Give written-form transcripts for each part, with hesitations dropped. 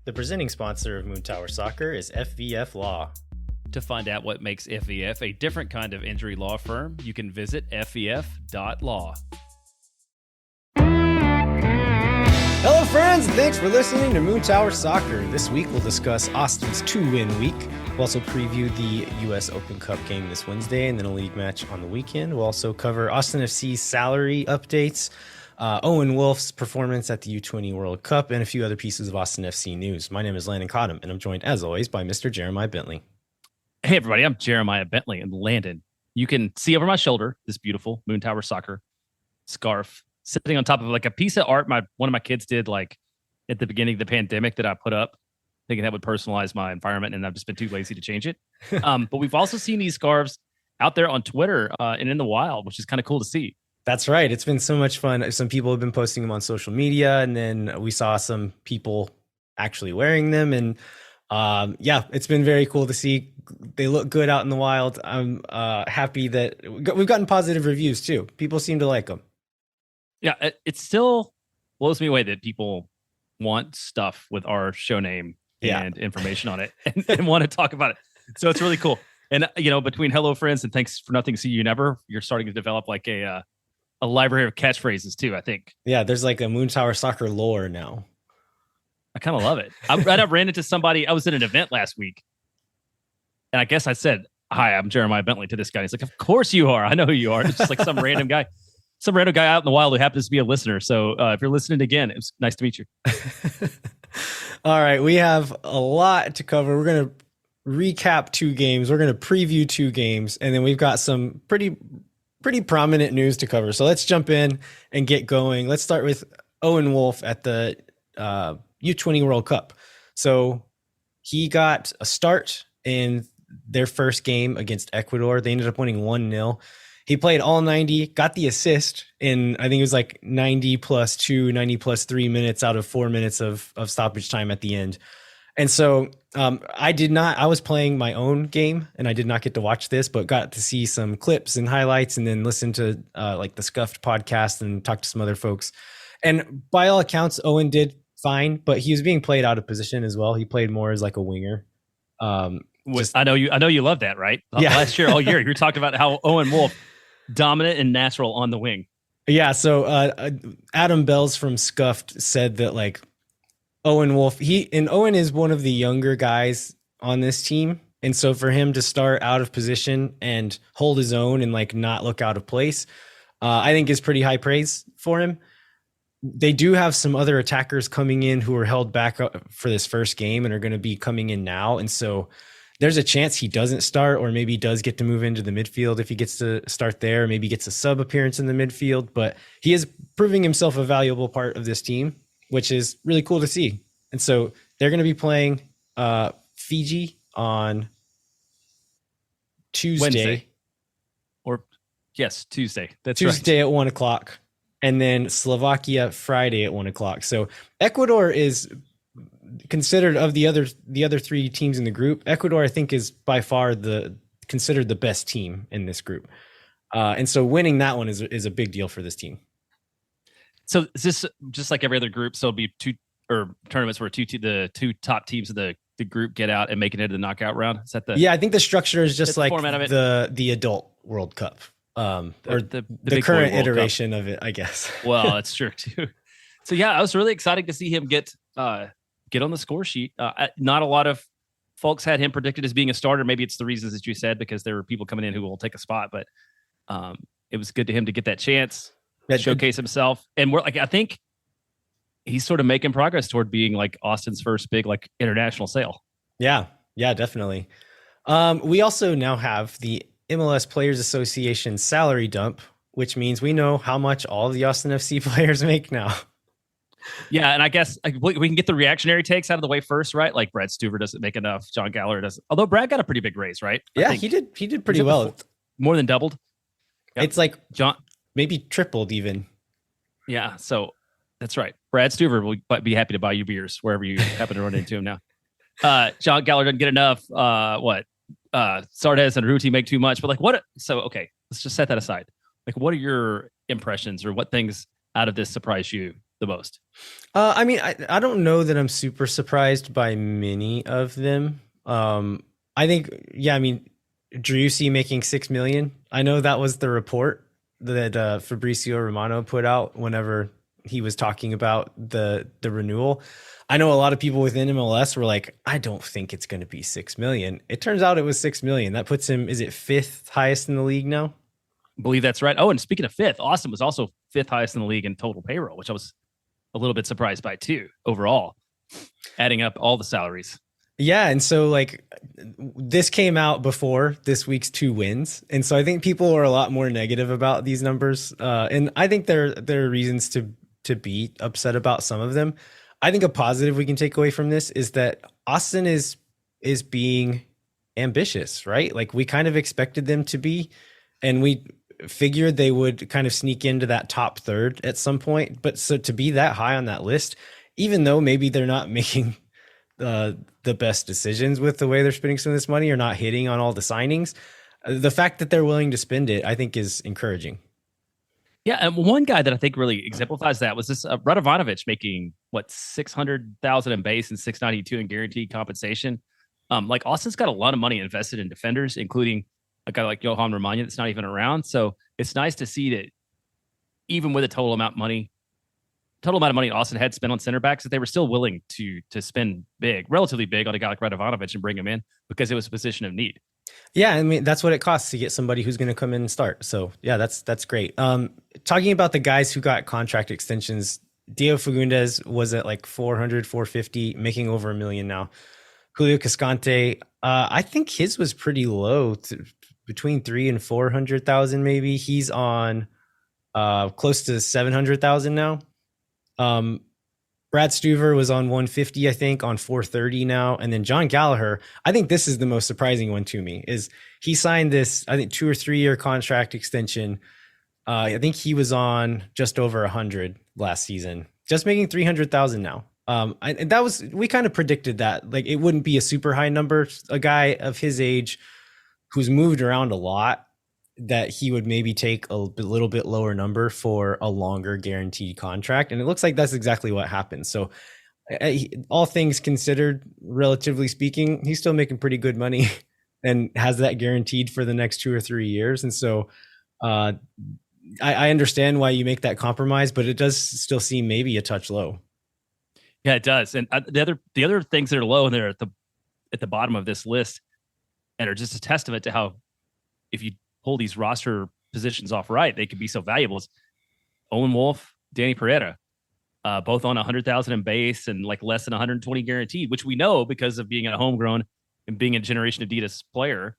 The presenting sponsor of Moon Tower Soccer is FVF Law. To find out what makes FVF a different kind of injury law firm, you can visit fvf.law. Hello, friends, and thanks for listening to Moon Tower Soccer. This week, we'll discuss Austin's 2-win week. We'll also preview the U.S. Open Cup game this Wednesday and then a league match on the weekend. We'll also cover Austin FC's salary updates, Owen Wolf's performance at the U20 World Cup, and a few other pieces of Austin FC news. My name is Landon Cottam, and I'm joined, as always, by Mr. Jeremiah Bentley. Hey, everybody, I'm Jeremiah Bentley in Landon. You can see over my shoulder this beautiful Moon Tower Soccer scarf sitting on top of like a piece of art one of my kids did like at the beginning of the pandemic that I put up, thinking that would personalize my environment, and I've just been too lazy to change it. But we've also seen these scarves out there on Twitter and in the wild, which is kind of cool to see. That's right. It's been so much fun. Some people have been posting them on social media, and then we saw some people actually wearing them. And yeah, it's been very cool to see. They look good out in the wild. I'm happy that we've gotten positive reviews too. People seem to like them. Yeah, it still blows me away that people want stuff with our show name and information on it and want to talk about it. So it's really cool. And, between Hello Friends and Thanks for Nothing, See You Never, you're starting to develop like a library of catchphrases too, I think. Yeah, there's like a Moon Tower Soccer lore now. I kind of love it. I ran into somebody. I was at an event last week, and I guess I said, "Hi, I'm Jeremiah Bentley" to this guy. He's like, "Of course you are. I know who you are." It's just like some random guy out in the wild who happens to be a listener. So if you're listening again, it was nice to meet you. All right, we have a lot to cover. We're going to recap 2 games. We're going to preview 2 games, and then we've got some pretty prominent news to cover. So let's jump in and get going. Let's start with Owen Wolf at the U20 World Cup. So he got a start in their first game against Ecuador. They ended up winning 1-0. He played all 90, got the assist in, I think it was like 90 plus 2, 90 plus 3 minutes out of 4 minutes of stoppage time at the end. And so I was playing my own game and I did not get to watch this, but got to see some clips and highlights and then listen to like the Scuffed podcast and talk to some other folks. And by all accounts, Owen did fine, but he was being played out of position as well. He played more as like a winger. I know you love that, right? Yeah. Last year, all year, you were talking about how Owen Wolf dominant and natural on the wing. Yeah. So Adam Bells from Scuffed said that like Owen Wolf, Owen is one of the younger guys on this team. And so for him to start out of position and hold his own and like not look out of place, I think is pretty high praise for him. They do have some other attackers coming in who are held back for this first game and are going to be coming in now. And so there's a chance he doesn't start, or maybe does get to move into the midfield if he gets to start there, maybe gets a sub appearance in the midfield, but he is proving himself a valuable part of this team, which is really cool to see. And so they're going to be playing Fiji on Tuesday. Wednesday. Tuesday. That's Tuesday right. At 1:00. And then Slovakia Friday at 1:00. So Ecuador is considered, of the other 3 teams in the group, Ecuador I think is by far considered the best team in this group. And so winning that one is a big deal for this team. So is this just like every other group? So it'll be 2 or tournaments where the 2 top teams of the group get out and make it into the knockout round? Is that Yeah, I think the structure is just like the adult World Cup. Or the big current iteration of it, I guess. Well, that's true too. So yeah, I was really excited to see him get on the score sheet. Not a lot of folks had him predicted as being a starter. Maybe it's the reasons that you said, because there were people coming in who will take a spot, but it was good to him to get that chance, showcase himself. And I think he's sort of making progress toward being like Austin's first big like international sale. Yeah, definitely. We also now have the MLS Players Association salary dump, which means we know how much all the Austin FC players make now. Yeah, and I guess we can get the reactionary takes out of the way first, right? Like Brad Stuver doesn't make enough. John Gallagher doesn't. Although Brad got a pretty big raise, right? Yeah, he did pretty well. More than doubled. Yep. It's like John, maybe tripled even. Yeah, so that's right. Brad Stuver will be happy to buy you beers wherever you happen to run into him now. John Gallagher doesn't get enough. Zardes and Ruti make too much, but like what? So okay, let's just set that aside. Like, what are your impressions, or what things out of this surprise you the most? I mean, I don't know that I'm super surprised by many of them. I think, yeah, I mean, Driussi making 6 million. I know that was the report that Fabrizio Romano put out whenever he was talking about the renewal. I know a lot of people within MLS were like, I don't think it's going to be 6 million. It turns out it was 6 million. That puts him, is it fifth highest in the league now? I believe that's right. Oh, and speaking of fifth, Austin was also fifth highest in the league in total payroll, which I was a little bit surprised by too. Overall, adding up all the salaries. Yeah, and so like this came out before this week's 2 wins, and so I think people are a lot more negative about these numbers, and I think there are reasons to be upset about some of them. I think a positive we can take away from this is that Austin is being ambitious, right? Like we kind of expected them to be, and we figured they would kind of sneak into that top third at some point. But so to be that high on that list, even though maybe they're not making the best decisions with the way they're spending some of this money or not hitting on all the signings, the fact that they're willing to spend it, I think, is encouraging. Yeah, and one guy that I think really exemplifies that was this Radovanovic making what 600,000 in base and 692 in guaranteed compensation. Like Austin's got a lot of money invested in defenders, including a guy like Johan Romagna that's not even around. So it's nice to see that even with a total amount of money Austin had spent on center backs, that they were still willing to spend big, relatively big, on a guy like Radovanovic and bring him in because it was a position of need. Yeah, I mean that's what it costs to get somebody who's going to come in and start. So yeah, that's great. Talking about the guys who got contract extensions, Diego Fagundes was at like 400, 450, making over $1 million now. Julio Cascante, I think his was pretty low, between 300,000 and 400,000 maybe. He's on close to 700,000 now. Brad Stuver was on 150, I think, on 430 now. And then John Gallagher, I think this is the most surprising one to me, is he signed this, I think, 2 or 3 year contract extension. I think he was on just over 100 last season, just making 300,000 now. And that was, we kind of predicted that, like, it wouldn't be a super high number. A guy of his age who's moved around a lot, that he would maybe take a little bit lower number for a longer guaranteed contract. And it looks like that's exactly what happened. So all things considered, relatively speaking, he's still making pretty good money and has that guaranteed for the next 2 or 3 years. And so I understand why you make that compromise, but it does still seem maybe a touch low. Yeah, it does. And the other things that are low and they're at the bottom of this list and are just a testament to how, if you pull these roster positions off right, they could be so valuable. It's Owen Wolf, Dani Pereira, both on 100,000 in base and like less than 120 guaranteed, which we know because of being a homegrown and being a Generation Adidas player,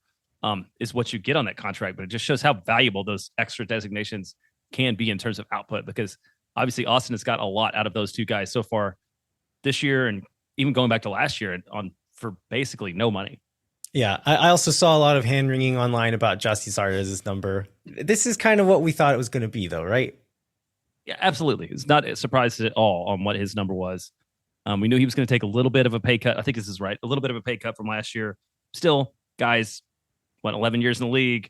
is what you get on that contract. But it just shows how valuable those extra designations can be in terms of output, because obviously Austin has got a lot out of those two guys so far this year, and even going back to last year for basically no money. Yeah, I also saw a lot of hand wringing online about Justy Zardes' number. This is kind of what we thought it was going to be, though, right? Yeah, absolutely. It's not a surprise at all on what his number was. We knew he was going to take a little bit of a pay cut. I think this is right. A little bit of a pay cut from last year. Still, guys, 11 years in the league,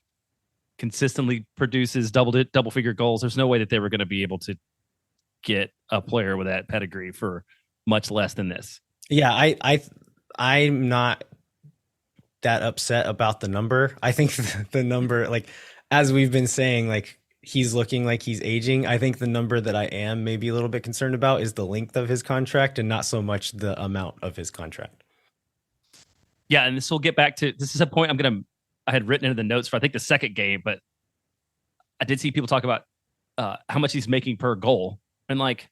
consistently produces double figure goals. There's no way that they were going to be able to get a player with that pedigree for much less than this. Yeah, I'm not that upset about the number. I think the number, like, as we've been saying, like, he's looking like he's aging. I think the number that I am maybe a little bit concerned about is the length of his contract and not so much the amount of his contract. Yeah, and this will get back to, this is a point I had written into the notes for, I think, the second game, but I did see people talk about how much he's making per goal. And like,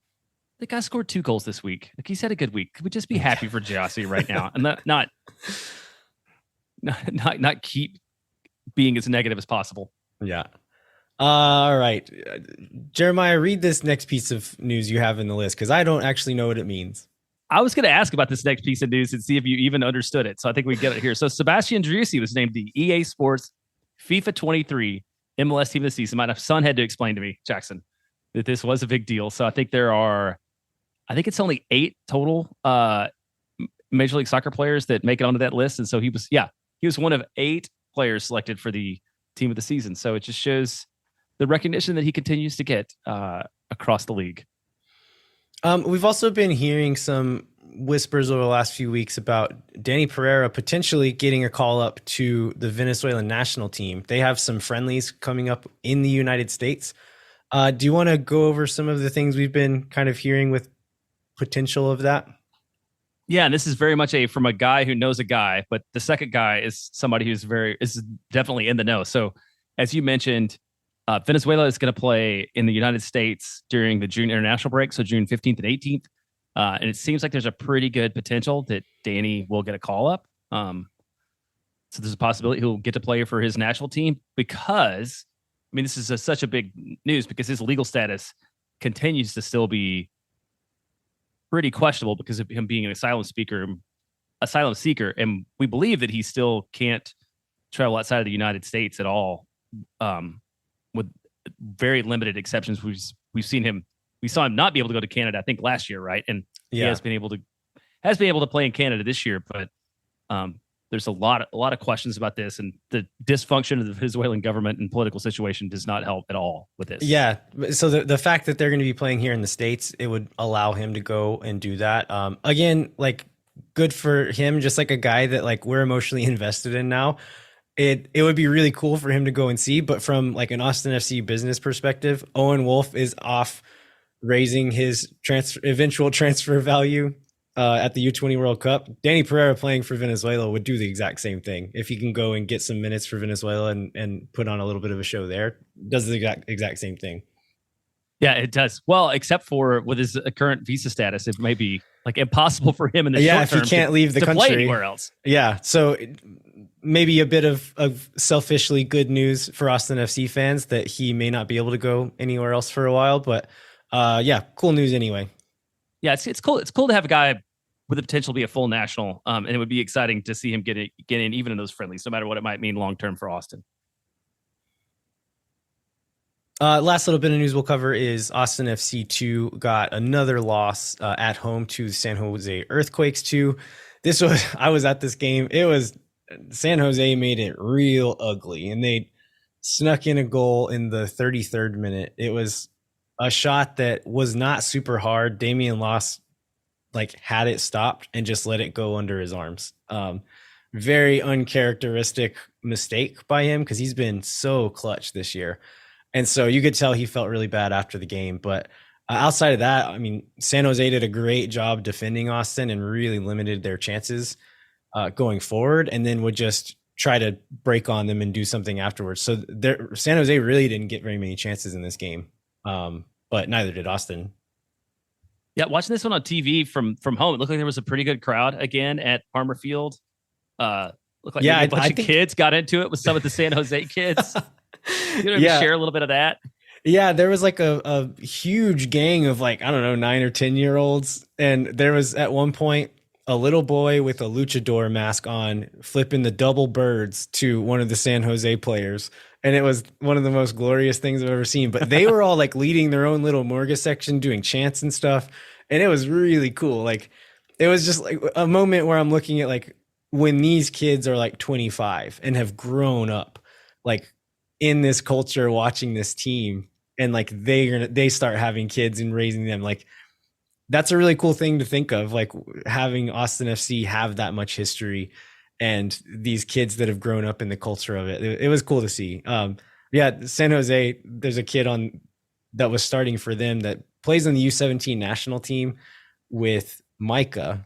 the guy scored 2 goals this week. Like, he's had a good week. Could we just be happy for Driussi right now and not keep being as negative as possible? Yeah. All right. Jeremiah, read this next piece of news you have in the list, because I don't actually know what it means. I was going to ask about this next piece of news and see if you even understood it. So I think we get it here. So Sebastian Driussi was named the EA Sports FIFA 23 MLS Team of the Season. My son had to explain to me, Jackson, that this was a big deal. So I think it's only 8 total Major League Soccer players that make it onto that list. And so he was one of 8 players selected for the Team of the Season. So it just shows the recognition that he continues to get across the league. We've also been hearing some whispers over the last few weeks about Dani Pereira potentially getting a call up to the Venezuelan national team. They have some friendlies coming up in the United States. Do you want to go over some of the things we've been kind of hearing with potential of that? Yeah, and this is very much from a guy who knows a guy, but the second guy is somebody is definitely in the know. So, as you mentioned, Venezuela is going to play in the United States during the June international break, so June 15th and 18th. And it seems like there's a pretty good potential that Dani will get a call up. So there's a possibility he'll get to play for his national team because, I mean, this is such a big news because his legal status continues to still be pretty questionable because of him being an asylum seeker. And we believe that he still can't travel outside of the United States at all. With very limited exceptions. We saw him not be able to go to Canada, I think last year, right? And he has been able to play in Canada this year, but there's a lot of questions about this, and the dysfunction of the Venezuelan government and political situation does not help at all with this. Yeah. So the fact that they're going to be playing here in the States, it would allow him to go and do that. Again, like good for him, just like a guy that like we're emotionally invested in now. It would be really cool for him to go and see, but from like an Austin FC business perspective, Owen Wolf is off raising his eventual transfer value at the U20 World Cup. Dani Pereira playing for Venezuela would do the exact same thing. If he can go and get some minutes for Venezuela and put on a little bit of a show there, does the exact same thing. Yeah, it does. Well, except for with his current visa status, it may be like impossible for him in the short term if he can't leave the country, play anywhere else. Yeah, so maybe a bit of selfishly good news for Austin FC fans that he may not be able to go anywhere else for a while, but cool news anyway. Yeah, it's cool. It's cool to have a guy with the potential to be a full national, and it would be exciting to see him get in even in those friendlies, no matter what it might mean long term for Austin. Last little bit of news we'll cover is Austin FC 2 got another loss at home to San Jose Earthquakes 2. I was at this game. It was San Jose made it real ugly, and they snuck in a goal in the 33rd minute. It was a shot that was not super hard. Damian Loss had it stopped and just let it go under his arms. Very uncharacteristic mistake by him because he's been so clutch this year. And so you could tell he felt really bad after the game. But outside of that, I mean, San Jose did a great job defending Austin and really limited their chances going forward, and then would just try to break on them and do something afterwards. So San Jose really didn't get very many chances in this game, but neither did Austin. Yeah, watching this one on TV from home, it looked like there was a pretty good crowd again at Palmer Field. Looked like a bunch of kids got into it with some of the San Jose kids. Share a little bit of that. Yeah, there was like a huge gang of 9 or 10-year-olds, and there was at one point a little boy with a luchador mask on flipping the double birds to one of the San Jose players, and it was one of the most glorious things I've ever seen. But they were all leading their own little Morga section, doing chants and stuff, and it was really cool. It was just a moment where I'm looking at when these kids are 25 and have grown up in this culture, watching this team, and they start having kids and raising them. That's a really cool thing to think of, having Austin FC have that much history and these kids that have grown up in the culture of it. It was cool to see. San Jose, there's a kid that was starting for them that plays on the U17 national team with Micah,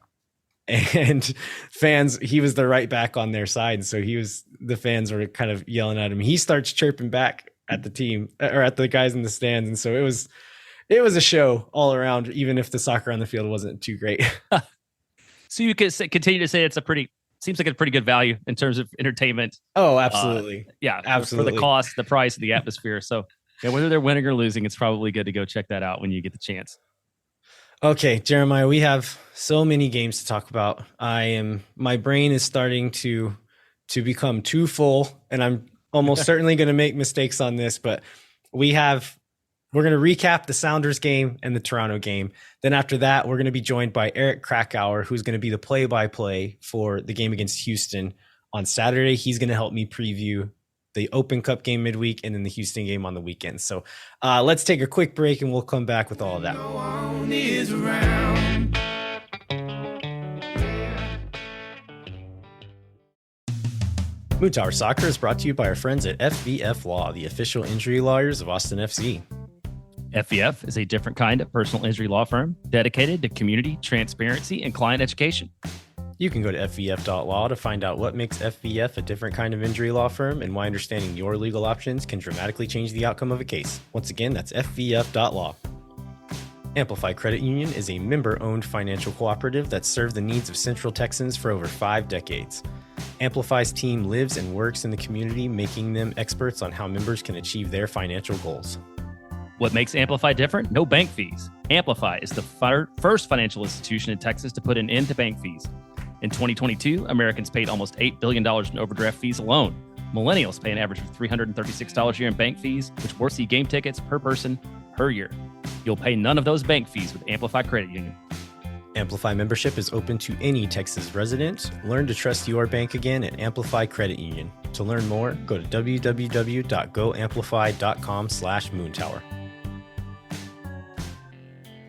and fans, he was the right back on their side. So the fans were kind of yelling at him. He starts chirping back at the team or at the guys in the stands. And so it was a show all around, even if the soccer on the field wasn't too great. So you could continue to say seems like a pretty good value in terms of entertainment. Oh, absolutely. Absolutely. For the cost, the price, the atmosphere. So whether they're winning or losing, it's probably good to go check that out when you get the chance. Okay, Jeremiah, we have so many games to talk about. My brain is starting to become too full, and I'm almost certainly going to make mistakes on this, but we're going to recap the Sounders game and the Toronto game. Then after that, we're going to be joined by Eric Krakauer, who's going to be the play-by-play for the game against Houston on Saturday. He's going to help me preview the Open Cup game midweek, and then the Houston game on the weekend. So let's take a quick break and we'll come back with all of that. Moon Tower Soccer is brought to you by our friends at FVF Law, the official injury lawyers of Austin FC. FVF is a different kind of personal injury law firm dedicated to community, transparency, and client education. You can go to FVF.law to find out what makes FVF a different kind of injury law firm and why understanding your legal options can dramatically change the outcome of a case. Once again, that's FVF.law. Amplify Credit Union is a member-owned financial cooperative that served the needs of Central Texans for over 5 decades. Amplify's team lives and works in the community, making them experts on how members can achieve their financial goals. What makes Amplify different? No bank fees. Amplify is the first financial institution in Texas to put an end to bank fees. In 2022, Americans paid almost $8 billion in overdraft fees alone. Millennials pay an average of $336 a year in bank fees, which will see game tickets per person per year. You'll pay none of those bank fees with Amplify Credit Union. Amplify membership is open to any Texas resident. Learn to trust your bank again at Amplify Credit Union. To learn more, go to www.goamplify.com/moontower.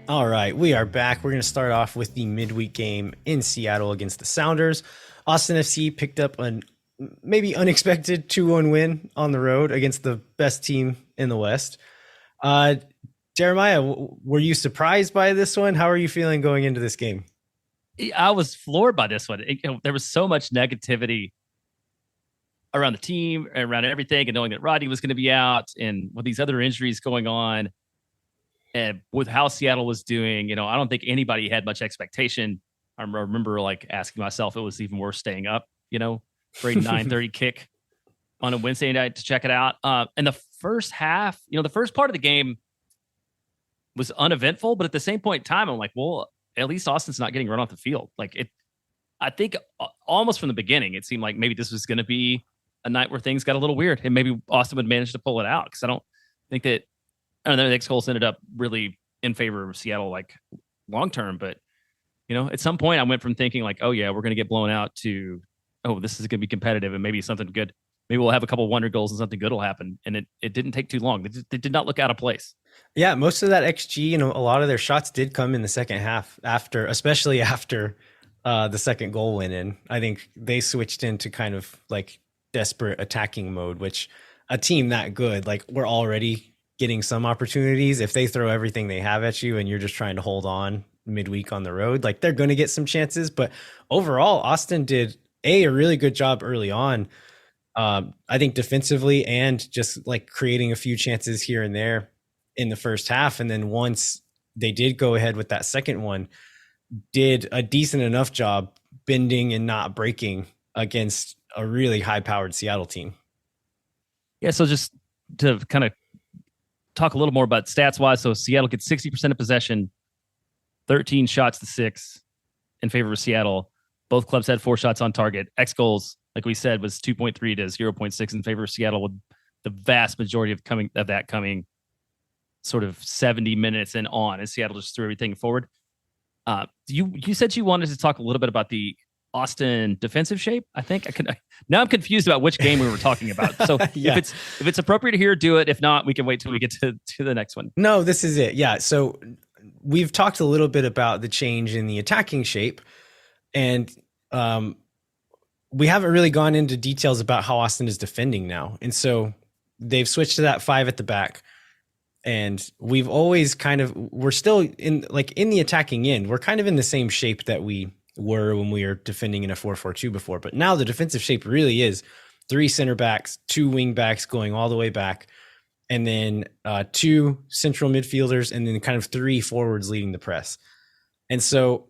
All right, we are back. We're going to start off with the midweek game in Seattle against the Sounders. Austin FC picked up a maybe unexpected 2-1 win on the road against the best team in the West. Jeremiah, were you surprised by this one? How are you feeling going into this game? I was floored by this one. There was so much negativity around the team, around everything, and knowing that Rodney was going to be out and with these other injuries going on. And with how Seattle was doing, I don't think anybody had much expectation. I remember asking myself, it was even worse staying up, for a 9:30 kick on a Wednesday night to check it out. And the first half, the first part of the game was uneventful, but at the same point in time, I'm like, well, at least Austin's not getting run off the field. I think almost from the beginning, it seemed like maybe this was going to be a night where things got a little weird and maybe Austin would manage to pull it out. Cause I don't think that, the next goals ended up really in favor of Seattle, long-term, but at some point I went from thinking oh yeah, we're going to get blown out to, oh, this is going to be competitive and maybe something good. Maybe we'll have a couple wonder goals and something good will happen. And it didn't take too long. They did not look out of place. Yeah, most of that XG, a lot of their shots did come in the second half especially after the second goal went in. I think they switched into kind of desperate attacking mode, which a team that good, we're already getting some opportunities. If they throw everything they have at you and you're just trying to hold on midweek on the road, they're going to get some chances. But overall, Austin did a really good job early on. I think defensively and just creating a few chances here and there in the first half. And then once they did go ahead with that second one, did a decent enough job bending and not breaking against a really high powered Seattle team. Yeah. So just to kind of talk a little more about stats wise. So Seattle gets 60% of possession, 13 shots to 6 in favor of Seattle. Both clubs had 4 shots on target. X goals, like we said, was 2.3 to 0.6 in favor of Seattle, with the vast majority of that coming sort of 70 minutes and on, and Seattle just threw everything forward. You said you wanted to talk a little bit about the Austin defensive shape. I think now I'm confused about which game we were talking about. So yeah. if it's appropriate here, do it. If not, we can wait till we get to the next one. No, this is it. Yeah. So we've talked a little bit about the change in the attacking shape, and we haven't really gone into details about how Austin is defending now. And so they've switched to that 5 at the back. And we've always we're still in the attacking end. We're kind of in the same shape that we were when we were defending in a 4-4-2 before. But now the defensive shape really is 3 center backs, 2 wing backs going all the way back, and then 2 central midfielders, and then kind of 3 forwards leading the press. And so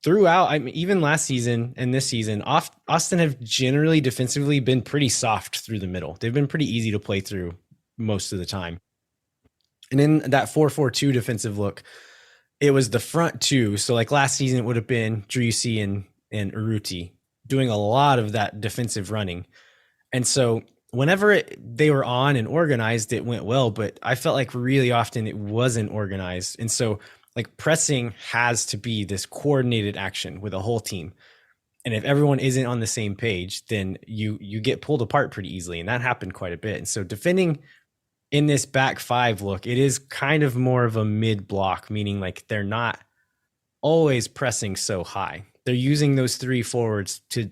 throughout, even last season and this season, Austin have generally defensively been pretty soft through the middle. They've been pretty easy to play through most of the time. And in that 4-4-2 defensive look, it was the front 2. So last season, it would have been Driussi and Urruti doing a lot of that defensive running. And so whenever they were on and organized, it went well. But I felt really often it wasn't organized. And so pressing has to be this coordinated action with a whole team. And if everyone isn't on the same page, then you get pulled apart pretty easily. And that happened quite a bit. And so defending in this back five look, it is kind of more of a mid block, meaning like they're not always pressing so high. They're using those three forwards to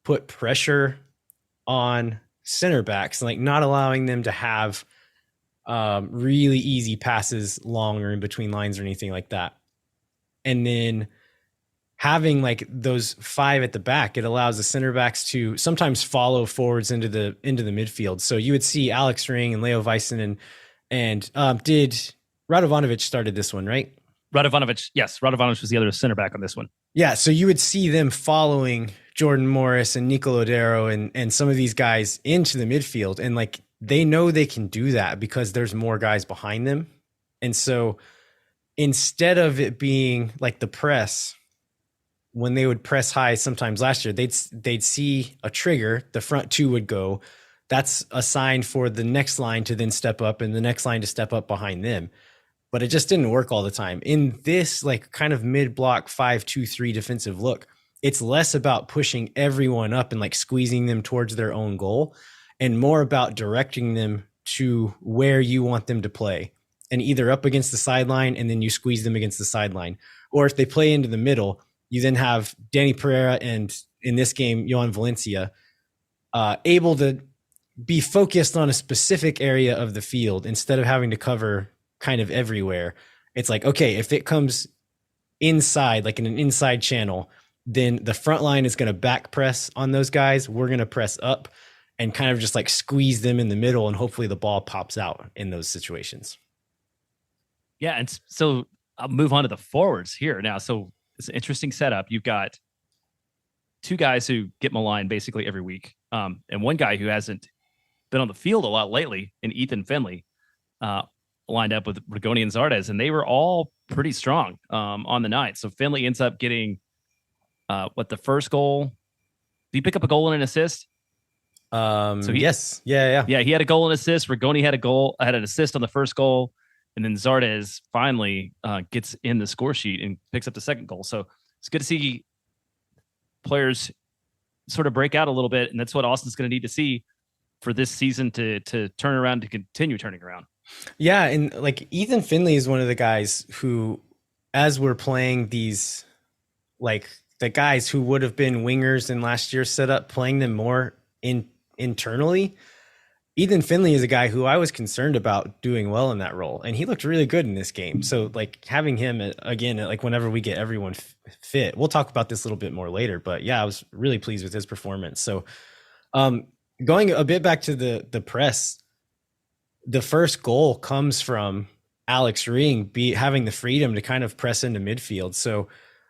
put pressure on center backs, like not allowing them to have really easy passes long or in between lines or anything like that. And then having like those five at the back, it allows the center backs to sometimes follow forwards into the midfield. So you would see Alex Ring and Leo Väisänen and did Radovanovic started this one, right? Radovanovic, yes. Radovanovic was the other center back on this one. Yeah, so you would see them following Jordan Morris and Nico Lodero and some of these guys into the midfield. And like they know they can do that because there's more guys behind them. And so instead of it being like the press, when they would press high sometimes last year, they'd see a trigger, the front two would go. That's a sign for the next line to then step up and the next line to step up behind them. But it just didn't work all the time. In this like kind of mid-block 5-2-3 defensive look, it's less about pushing everyone up and like squeezing them towards their own goal and more about directing them to where you want them to play, and either up against the sideline and then you squeeze them against the sideline. Or if they play into the middle, you then have Dani Pereira and in this game, Johan Valencia, able to be focused on a specific area of the field instead of having to cover kind of everywhere. It's like, okay, if it comes inside, like in an inside channel, then the front line is going to back press on those guys. We're going to press up and kind of just like squeeze them in the middle, and hopefully the ball pops out in those situations. Yeah, and so I'll move on to the forwards here now. So it's an interesting setup. You've got two guys who get maligned basically every week, and one guy who hasn't been on the field a lot lately, in Ethan Finley, lined up with Rigoni and Zardes, and they were all pretty strong on the night. So Finley ends up getting the first goal. Did he pick up a goal and an assist? Yes. Yeah. He had a goal and assist. Rigoni had an assist on the first goal. And then Zardes finally gets in the score sheet and picks up the second goal. So it's good to see players sort of break out a little bit. And that's what Austin's going to need to see for this season to turn around, to continue turning around. Yeah. And like Ethan Finley is one of the guys who, as we're playing these, like the guys who would have been wingers in last year's setup, playing them more internally, Ethan Finley is a guy who I was concerned about doing well in that role, and he looked really good in this game. So like having him again, like whenever we get everyone fit, we'll talk about this a little bit more later, but yeah, I was really pleased with his performance. So going a bit back to the press, the first goal comes from Alex Ring having the freedom to kind of press into midfield. So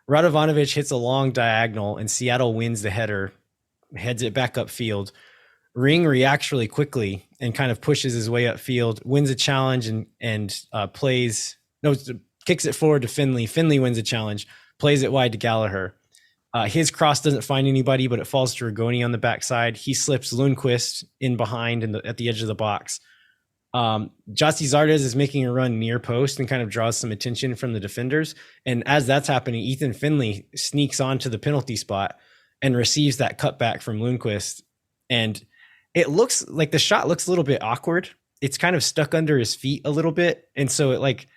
Radovanovic hits a long diagonal and Seattle wins the header, heads it back upfield. Ring reacts really quickly and kind of pushes his way upfield, wins a challenge and kicks it forward to Finley. Finley wins a challenge, plays it wide to Gallagher. His cross doesn't find anybody, but it falls to Rigoni on the backside. He slips Lundqvist in behind at the edge of the box. Jussi Zardes is making a run near post and kind of draws some attention from the defenders. And as that's happening, Ethan Finley sneaks onto the penalty spot and receives that cutback from Lundqvist. And it looks like the shot looks a little bit awkward. It's kind of stuck under his feet a little bit. And so it like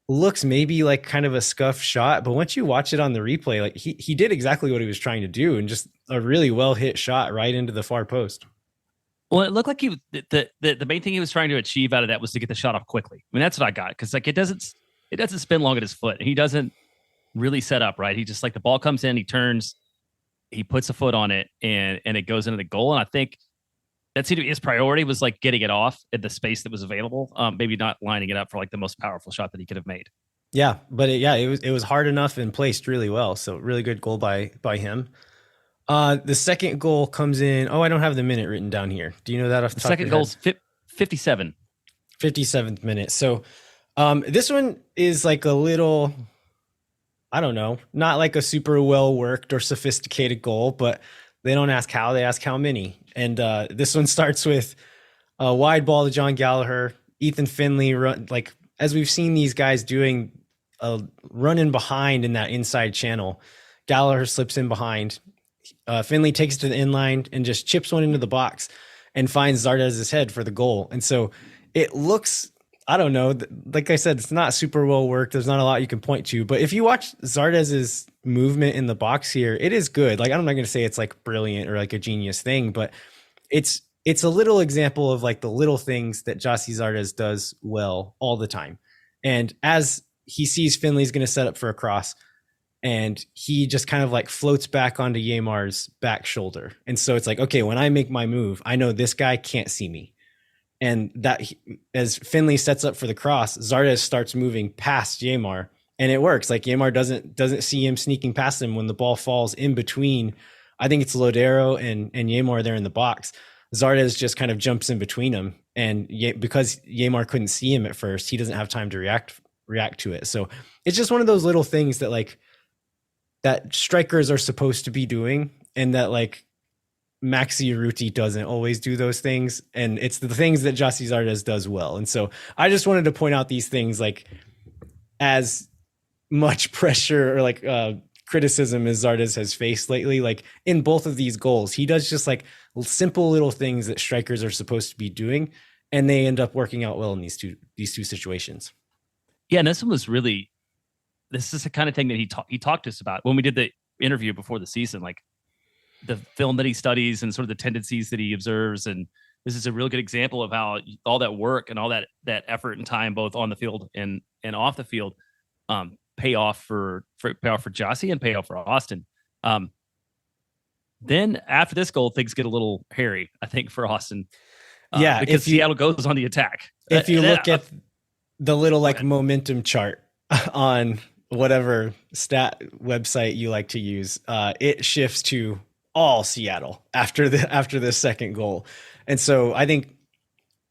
looks maybe like kind of a scuffed shot, but once you watch it on the replay, like he did exactly what he was trying to do, and just a really well hit shot right into the far post. Well, it looked like the main thing he was trying to achieve out of that was to get the shot off quickly. I mean, that's what I got, because like it doesn't spin long at his foot. He doesn't really set up right. He just like the ball comes in, he turns, he puts a foot on it, and it goes into the goal. And I think that seemed to be his priority, was like getting it off at the space that was available. Maybe not lining it up for like the most powerful shot that he could have made. Yeah, but it was hard enough and placed really well. So really good goal by him. The second goal comes in. Oh, I don't have the minute written down here. Do you know that off the top of your head? Second goal's 57. 57th minute. So this one is like a little, I don't know, not like a super well worked or sophisticated goal, but they don't ask how, they ask how many. And this one starts with a wide ball to John Gallagher. Ethan Finley run, like as we've seen these guys doing, running behind in that inside channel. Gallagher slips in behind. Finley takes it to the inline and just chips one into the box and finds Zardes' head for the goal. And so it looks, I don't know, like I said, it's not super well worked. There's not a lot you can point to, but if you watch Zardes' movement in the box here, it is good. Like, I'm not going to say it's like brilliant or like a genius thing, but it's a little example of like the little things that Gyasi Zardes does well all the time. And as he sees Finley's going to set up for a cross, and he just kind of like floats back onto Yamar's back shoulder. And so it's like, okay, when I make my move, I know this guy can't see me. And that as Finley sets up for the cross, Zardes starts moving past Yamar, and it works. Like Yamar doesn't see him sneaking past him when the ball falls in between. I think it's Lodero and Yamar there in the box. Zardes just kind of jumps in between them, and because Yamar couldn't see him at first, he doesn't have time to react to it. So it's just one of those little things that like that strikers are supposed to be doing, and that like Maxi Urruti doesn't always do those things, and it's the things that Gyasi Zardes does well. And so I just wanted to point out these things, like as much pressure or like criticism as Zardes has faced lately, like in both of these goals, he does just like simple little things that strikers are supposed to be doing, and they end up working out well in these two situations. Yeah, and this is the kind of thing that he talked to us about when we did the interview before the season, like the film that he studies and sort of the tendencies that he observes. And this is a real good example of how all that work and all that effort and time, both on the field and off the field, pay off for Gyasi and pay off for Austin. Then after this goal, things get a little hairy, I think, for Austin. Yeah, because Seattle goes on the attack. If you look at the little like momentum chart on whatever stat website you like to use, it shifts to all Seattle after the second goal. And so I think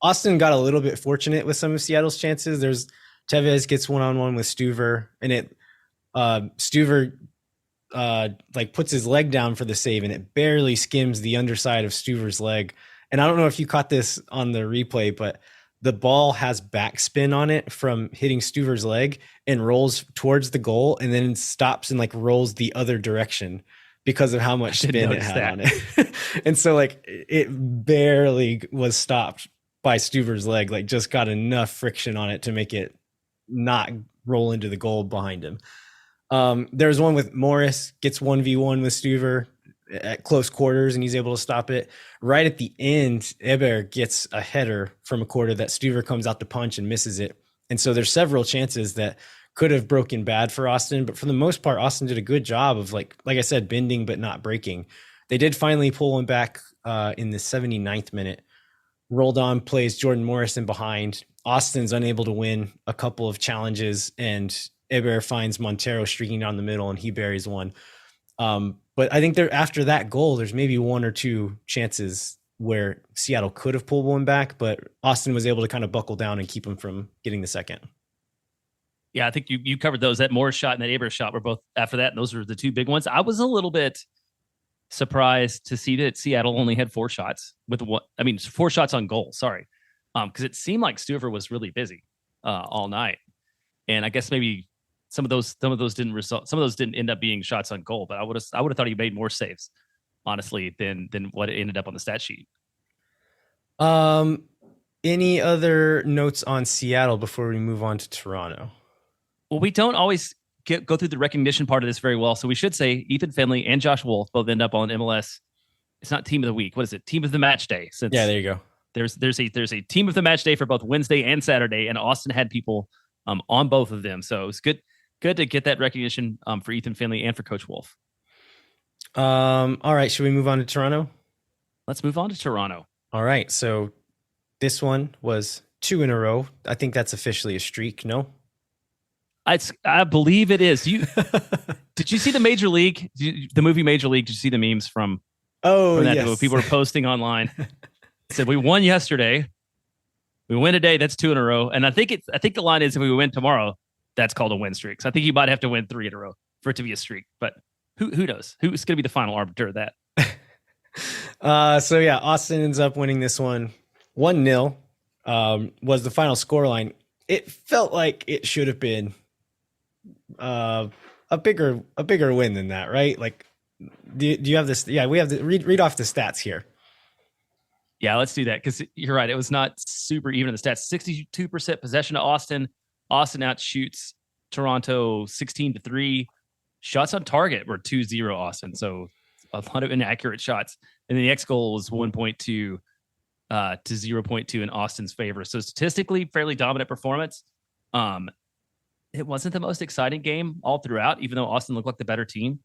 Austin got a little bit fortunate with some of Seattle's chances. There's Tevez gets one-on-one with Stuver, and Stuver like puts his leg down for the save, and it barely skims the underside of Stuver's leg. And I don't know if you caught this on the replay, but the ball has backspin on it from hitting Stuver's leg and rolls towards the goal, and then stops and like rolls the other direction because of how much spin it had on it. And so like it barely was stopped by Stuver's leg, like just got enough friction on it to make it not roll into the goal behind him. There's one with Morris gets 1v1 with Stuver at close quarters, and he's able to stop it. Right at the end, Eber gets a header from a quarter that Stuver comes out to punch and misses it. And so there's several chances that could have broken bad for Austin, but for the most part, Austin did a good job of like I said, bending but not breaking. They did finally pull one back in the 79th minute. Roldan plays Jordan Morris in behind. Austin's unable to win a couple of challenges, and Eber finds Montero streaking down the middle, and he buries one. But I think after that goal, there's maybe one or two chances where Seattle could have pulled one back, but Austin was able to kind of buckle down and keep them from getting the second. Yeah, I think you covered those. That Morris shot and that Eber shot were both after that, and those were the two big ones. I was a little bit surprised to see that Seattle only had 4 shots with 4 shots on goal. Sorry, because it seemed like Stuver was really busy all night, and I guess maybe some of those didn't result. Some of those didn't end up being shots on goal. But I would have thought he made more saves, honestly, than what it ended up on the stat sheet. Any other notes on Seattle before we move on to Toronto? Well, we don't always go through the recognition part of this very well. So we should say Ethan Finley and Josh Wolf both end up on MLS. It's not team of the week. What is it? Team of the match day. Yeah, there you go. There's a team of the match day for both Wednesday and Saturday, and Austin had people on both of them. So it was good to get that recognition for Ethan Finley and for Coach Wolf. All right, should we move on to Toronto? Let's move on to Toronto. All right, so this one was 2 in a row. I think that's officially a streak, no? I believe it is. Did you see the Major League? The movie Major League? Did you see the memes from that? Yes. People were posting online. Said we won yesterday. We win today. That's 2 in a row. And I think the line is if we win tomorrow, that's called a win streak. So I think you might have to win 3 in a row for it to be a streak. But who knows? Who's going to be the final arbiter of that? So yeah, Austin ends up winning this one 1-0. Was the final scoreline. It felt like it should have been a bigger win than that, right? Like Do you have this? Yeah, we have the read off the stats here. Yeah, let's do that because you're right. It was not super even in the stats. 62% possession to Austin. Austin outshoots Toronto 16-3. Shots on target were 2-0 Austin. So a lot of inaccurate shots. And then the X goal was 1.2 to 0.2 in Austin's favor. So statistically, fairly dominant performance. It wasn't the most exciting game all throughout, even though Austin looked like the better team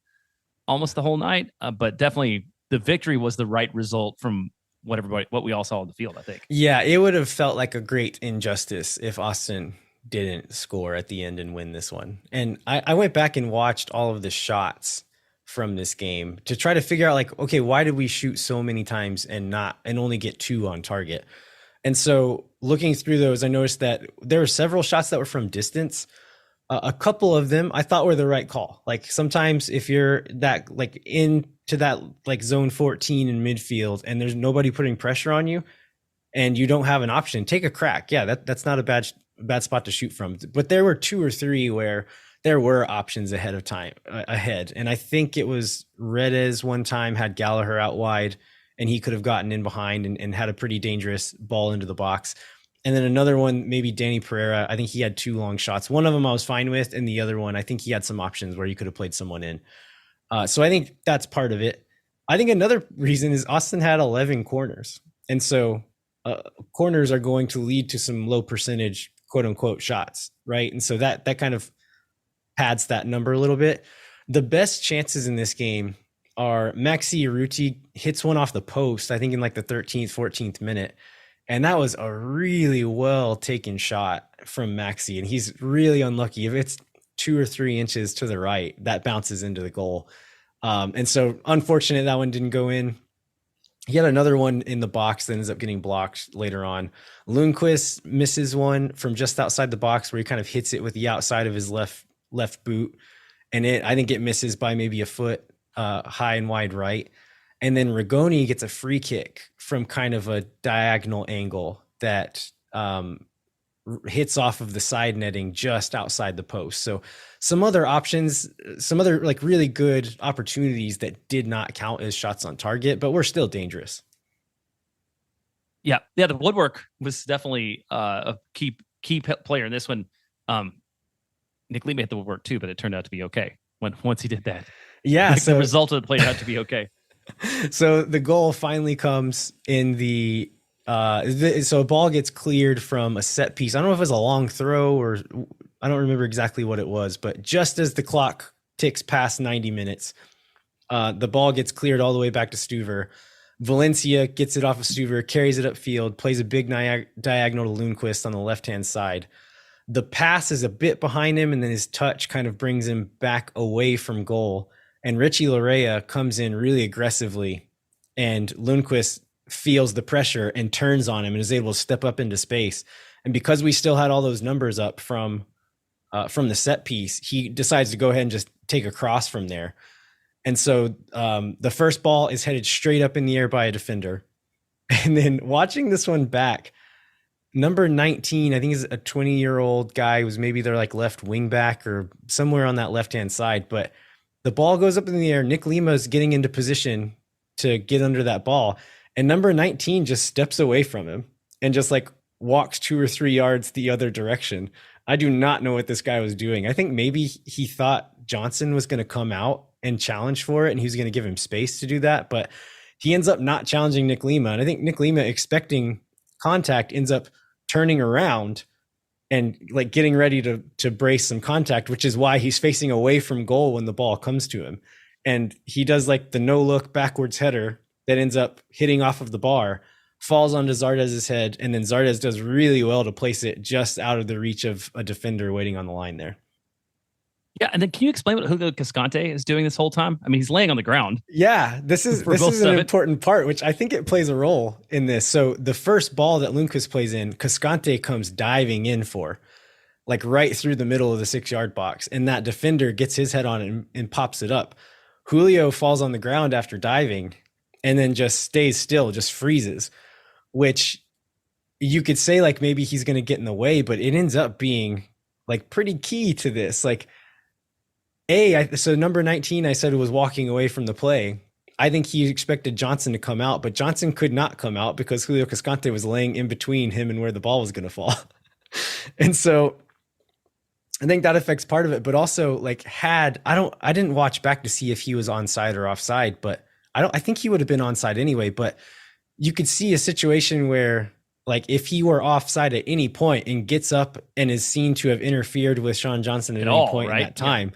almost the whole night. But definitely the victory was the right result from what we all saw on the field, I think. Yeah, it would have felt like a great injustice if Austin didn't score at the end and win this one. And I went back and watched all of the shots from this game to try to figure out like, okay, why did we shoot so many times and only get 2 on target? And so looking through those, I noticed that there were several shots that were from distance. A couple of them I thought were the right call. Like sometimes if you're that like into that like zone 14 in midfield and there's nobody putting pressure on you and you don't have an option, take a crack. Yeah, that's not a bad spot to shoot from. But there were 2 or 3 where there were options ahead. And I think it was Redes one time had Gallagher out wide and he could have gotten in behind and had a pretty dangerous ball into the box. And then another one, maybe Dani Pereira, I think he had 2 long shots. One of them I was fine with, and the other one, I think he had some options where he could have played someone in. So I think that's part of it. I think another reason is Austin had 11 corners. And so corners are going to lead to some low percentage, quote unquote, shots, right? And so that kind of pads that number a little bit. The best chances in this game are Maxi Urruti hits one off the post, I think in like the 13th, 14th minute. And that was a really well taken shot from Maxi. And he's really unlucky. If it's 2 or 3 inches to the right, that bounces into the goal. And so unfortunate that one didn't go in. He had another one in the box that ends up getting blocked later on. Lundqvist misses one from just outside the box where he kind of hits it with the outside of his left boot. And I think it misses by maybe a foot high and wide right. And then Rigoni gets a free kick from kind of a diagonal angle that hits off of the side netting just outside the post. So some other options, some other like really good opportunities that did not count as shots on target, but were still dangerous. Yeah. The woodwork was definitely a key player in this one. Nick Lima hit the woodwork too, but it turned out to be okay once he did that. Yeah. So the result of the play had to be okay. So the goal finally comes in so a ball gets cleared from a set piece. I don't know if it was a long throw or I don't remember exactly what it was, but just as the clock ticks past 90 minutes, the ball gets cleared all the way back to Stuver. Valencia gets it off of Stuver, carries it upfield, plays a big diagonal to Lundqvist on the left-hand side. The pass is a bit behind him, and then his touch kind of brings him back away from goal. And Richie Larea comes in really aggressively, and Lundqvist feels the pressure and turns on him and is able to step up into space. And because we still had all those numbers up from the set piece, he decides to go ahead and just take a cross from there. And so the first ball is headed straight up in the air by a defender. And then watching this one back, number 19, I think is a 20-year-old guy who's maybe their like left wing back or somewhere on that left-hand side. But the ball goes up in the air. Nick Lima is getting into position to get under that ball. And number 19 just steps away from him and just like walks 2 or 3 yards the other direction. I do not know what this guy was doing. I think maybe he thought Johnson was going to come out and challenge for it and he was going to give him space to do that. But he ends up not challenging Nick Lima. And I think Nick Lima, expecting contact, ends up turning around and like getting ready to brace some contact, which is why he's facing away from goal when the ball comes to him. And he does like the no look backwards header that ends up hitting off of the bar, falls onto Zardes' head, and then Zardes does really well to place it just out of the reach of a defender waiting on the line there. Yeah, and then can you explain what Hugo Cascante is doing this whole time? I mean, he's laying on the ground. Yeah, this is an important part, which I think it plays a role in this. So the first ball that Lundqvist plays in, Cascante comes diving in for, like right through the middle of the 6-yard box, and that defender gets his head on it and pops it up. Julio falls on the ground after diving and then just stays still, just freezes, which you could say like maybe he's going to get in the way, but it ends up being like pretty key to this. Like So number 19, I said was walking away from the play. I think he expected Johnson to come out, but Johnson could not come out because Julio Cascante was laying in between him and where the ball was going to fall. And so I think that affects part of it, but also like I didn't watch back to see if he was onside or offside, but I think he would have been onside anyway, but you could see a situation where like if he were offside at any point and gets up and is seen to have interfered with Sean Johnson at any point in that time,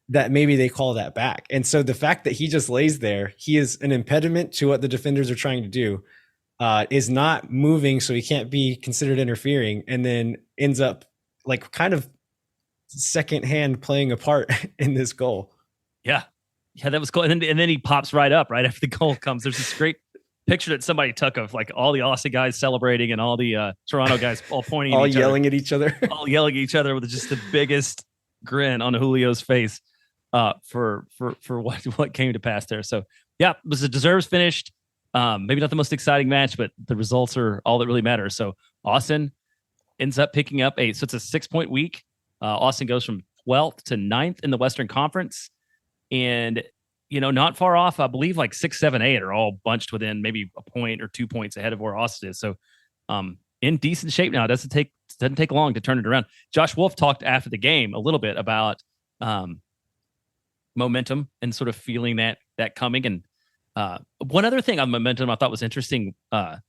that maybe they call that back. And so the fact that he just lays there, he is an impediment to what the defenders are trying to do, is not moving, so he can't be considered interfering, and then ends up like kind of secondhand playing a part in this goal. Yeah, that was cool. And then he pops right up right after the goal comes. There's this great picture that somebody took of like all the Austin guys celebrating and all the Toronto guys all pointing, all yelling at each other, all yelling at each other with just the biggest grin on Julio's face for what came to pass there. So yeah, it was a deserves finished. Maybe not the most exciting match, but the results are all that really matters. So Austin ends up picking up so it's a 6-point week. Austin goes from 12th to 9th in the Western Conference, and not far off. I believe like 6, 7, 8 are all bunched within maybe a point or 2 points ahead of where Austin is. So in decent shape now. It doesn't take long to turn it around. Josh Wolf talked after the game a little bit about momentum and sort of feeling that coming. And one other thing on momentum I thought was interesting that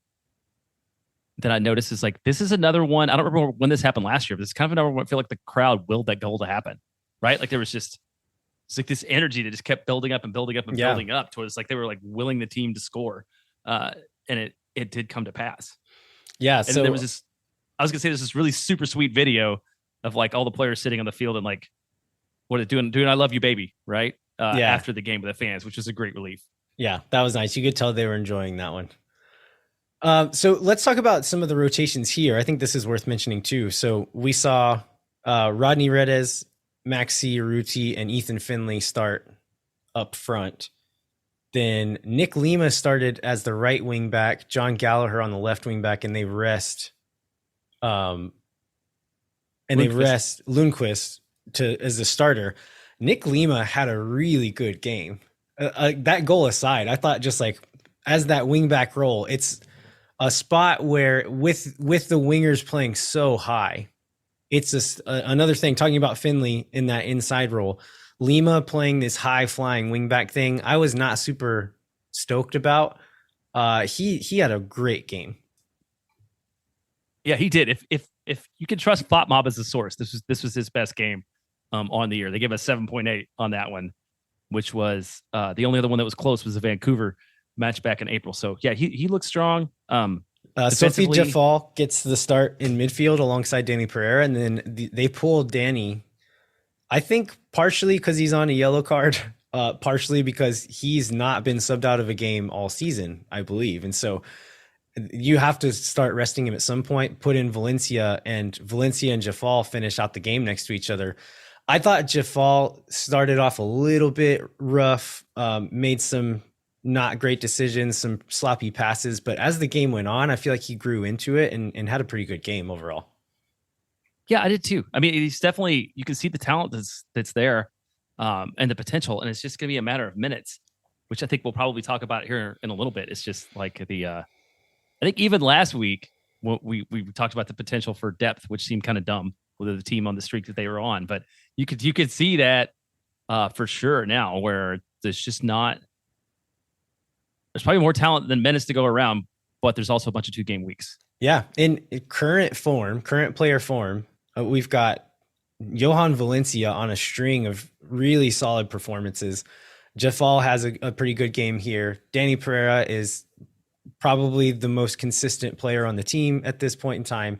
I noticed is like, this is another one. I don't remember when this happened last year, but it's kind of another one. I feel like the crowd willed that goal to happen, right? Like there was just, it's like this energy that just kept building up and building up and building up towards like they were like willing the team to score. And it did come to pass. Yeah. And so there was this, I was gonna say there's this really super sweet video of like all the players sitting on the field and like, what it doing I love you, baby, right? After the game with the fans, which is a great relief. Yeah, that was nice. You could tell they were enjoying that one. So let's talk about some of the rotations here. I think this is worth mentioning too. So we saw Rodney Redes, Maxi Ruti, and Ethan Finley start up front. Then Nick Lima started as the right wing back, John Gallagher on the left wing back, and they rest Lundqvist as the starter. Nick Lima had a really good game. That goal aside, I thought just like as that wing back role, it's a spot where with the wingers playing so high, it's just another thing. Talking about Finley in that inside role, Lima playing this high flying wing back thing, I was not super stoked about. He had a great game. Yeah, he did. If you can trust Flop Mob as a source, this was his best game on the year. They gave us 7.8 on that one, which was the only other one that was close was the Vancouver match back in April. So yeah, he looks strong. Sophie Jafal gets the start in midfield alongside Dani Pereira, and then they pulled Dani. I think partially because he's on a yellow card, partially because he's not been subbed out of a game all season, I believe, and so you have to start resting him at some point. Put in Valencia and Jafal finish out the game next to each other. I thought Jafal started off a little bit rough, made some not great decisions, some sloppy passes, but as the game went on, I feel like he grew into it and had a pretty good game overall. Yeah, I did too. I mean, he's definitely, you can see the talent that's there and the potential, and it's just going to be a matter of minutes, which I think we'll probably talk about here in a little bit. It's just like I think even last week, we talked about the potential for depth, which seemed kind of dumb with the team on the streak that they were on, but you could see that for sure now, where there's probably more talent than minutes to go around, but there's also a bunch of 2-game weeks. Yeah. In current player form, we've got Johan Valencia on a string of really solid performances. Jafal has a pretty good game here. Dani Pereira is probably the most consistent player on the team at this point in time.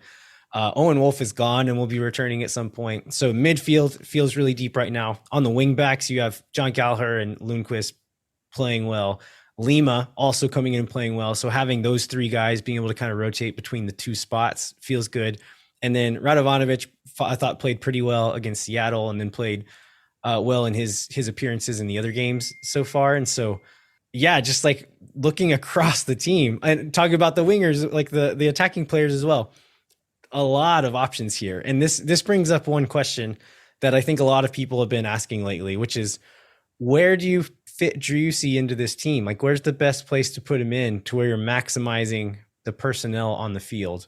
Owen Wolf is gone and will be returning at some point. So midfield feels really deep right now. On the wing backs, you have John Gallagher and Lundqvist playing well. Lima also coming in and playing well. So having those three guys being able to kind of rotate between the two spots feels good. And then Radovanovic, I thought, played pretty well against Seattle, and then played well in his appearances in the other games so far. And so, yeah, just like looking across the team and talking about the wingers, like the attacking players as well, a lot of options here. And this brings up one question that I think a lot of people have been asking lately, which is, where do you fit Driussi into this team? Like, where's the best place to put him in to where you're maximizing the personnel on the field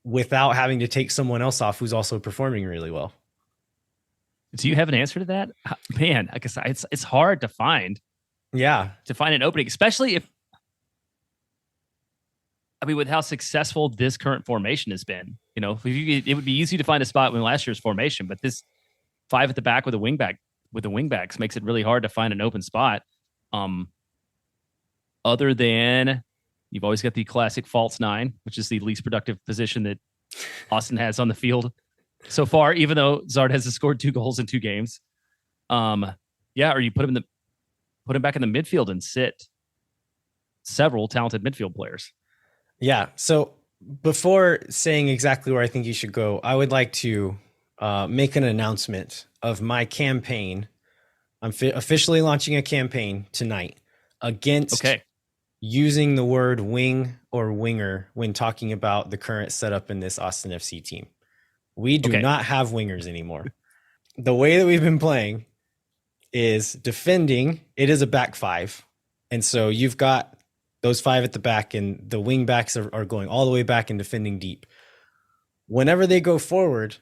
without having to take someone else off who's also performing really well? Do you have an answer to that? Man, I guess it's hard to find. Yeah. To find an opening, especially if, I mean, with how successful this current formation has been, you know, it would be easy to find a spot in last year's formation, but this 5 at the back with a wingback with the wingbacks makes it really hard to find an open spot. Other than you've always got the classic false 9, which is the least productive position that Austin has on the field so far, even though Zardes has scored 2 goals in 2 games. Yeah, or you put him back in the midfield and sit several talented midfield players. Yeah. So before saying exactly where I think you should go, I would like to make an announcement of my campaign. I'm officially launching a campaign tonight against using the word wing or winger when talking about the current setup in this Austin FC team. We do not have wingers anymore. The way that we've been playing is defending. It is a back 5. And so you've got those 5 at the back, and the wing backs are going all the way back and defending deep. Whenever they go forward,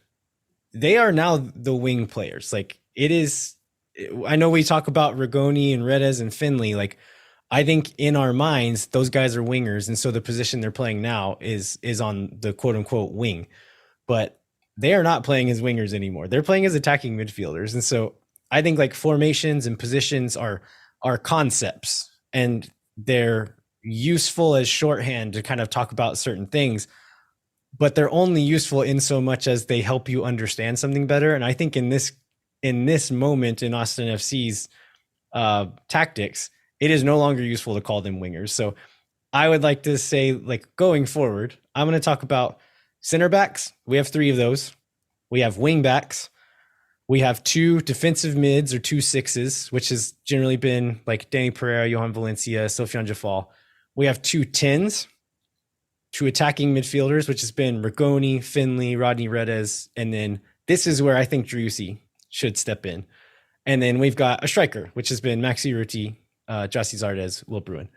they are now the wing players. Like, it is, I know we talk about Rigoni and Redes and Finley. Like, I think in our minds, those guys are wingers. And so the position they're playing now is on the quote unquote wing, but they are not playing as wingers anymore. They're playing as attacking midfielders. And so I think like formations and positions are concepts, and they're useful as shorthand to kind of talk about certain things, but they're only useful in so much as they help you understand something better. And I think in this moment in Austin FC's tactics, it is no longer useful to call them wingers. So I would like to say, like, going forward, I'm going to talk about center backs. We have 3 of those. We have wing backs. We have 2 defensive mids or 2 6s, which has generally been like Dani Pereira, Johan Valencia, Sofian Jafal. We have 2 10s, 2 attacking midfielders, which has been Rigoni, Finley, Rodney Redes. And then this is where I think Driussi should step in. And then we've got a striker, which has been Maxi Ruti, Jossi Zardes, Will Bruin.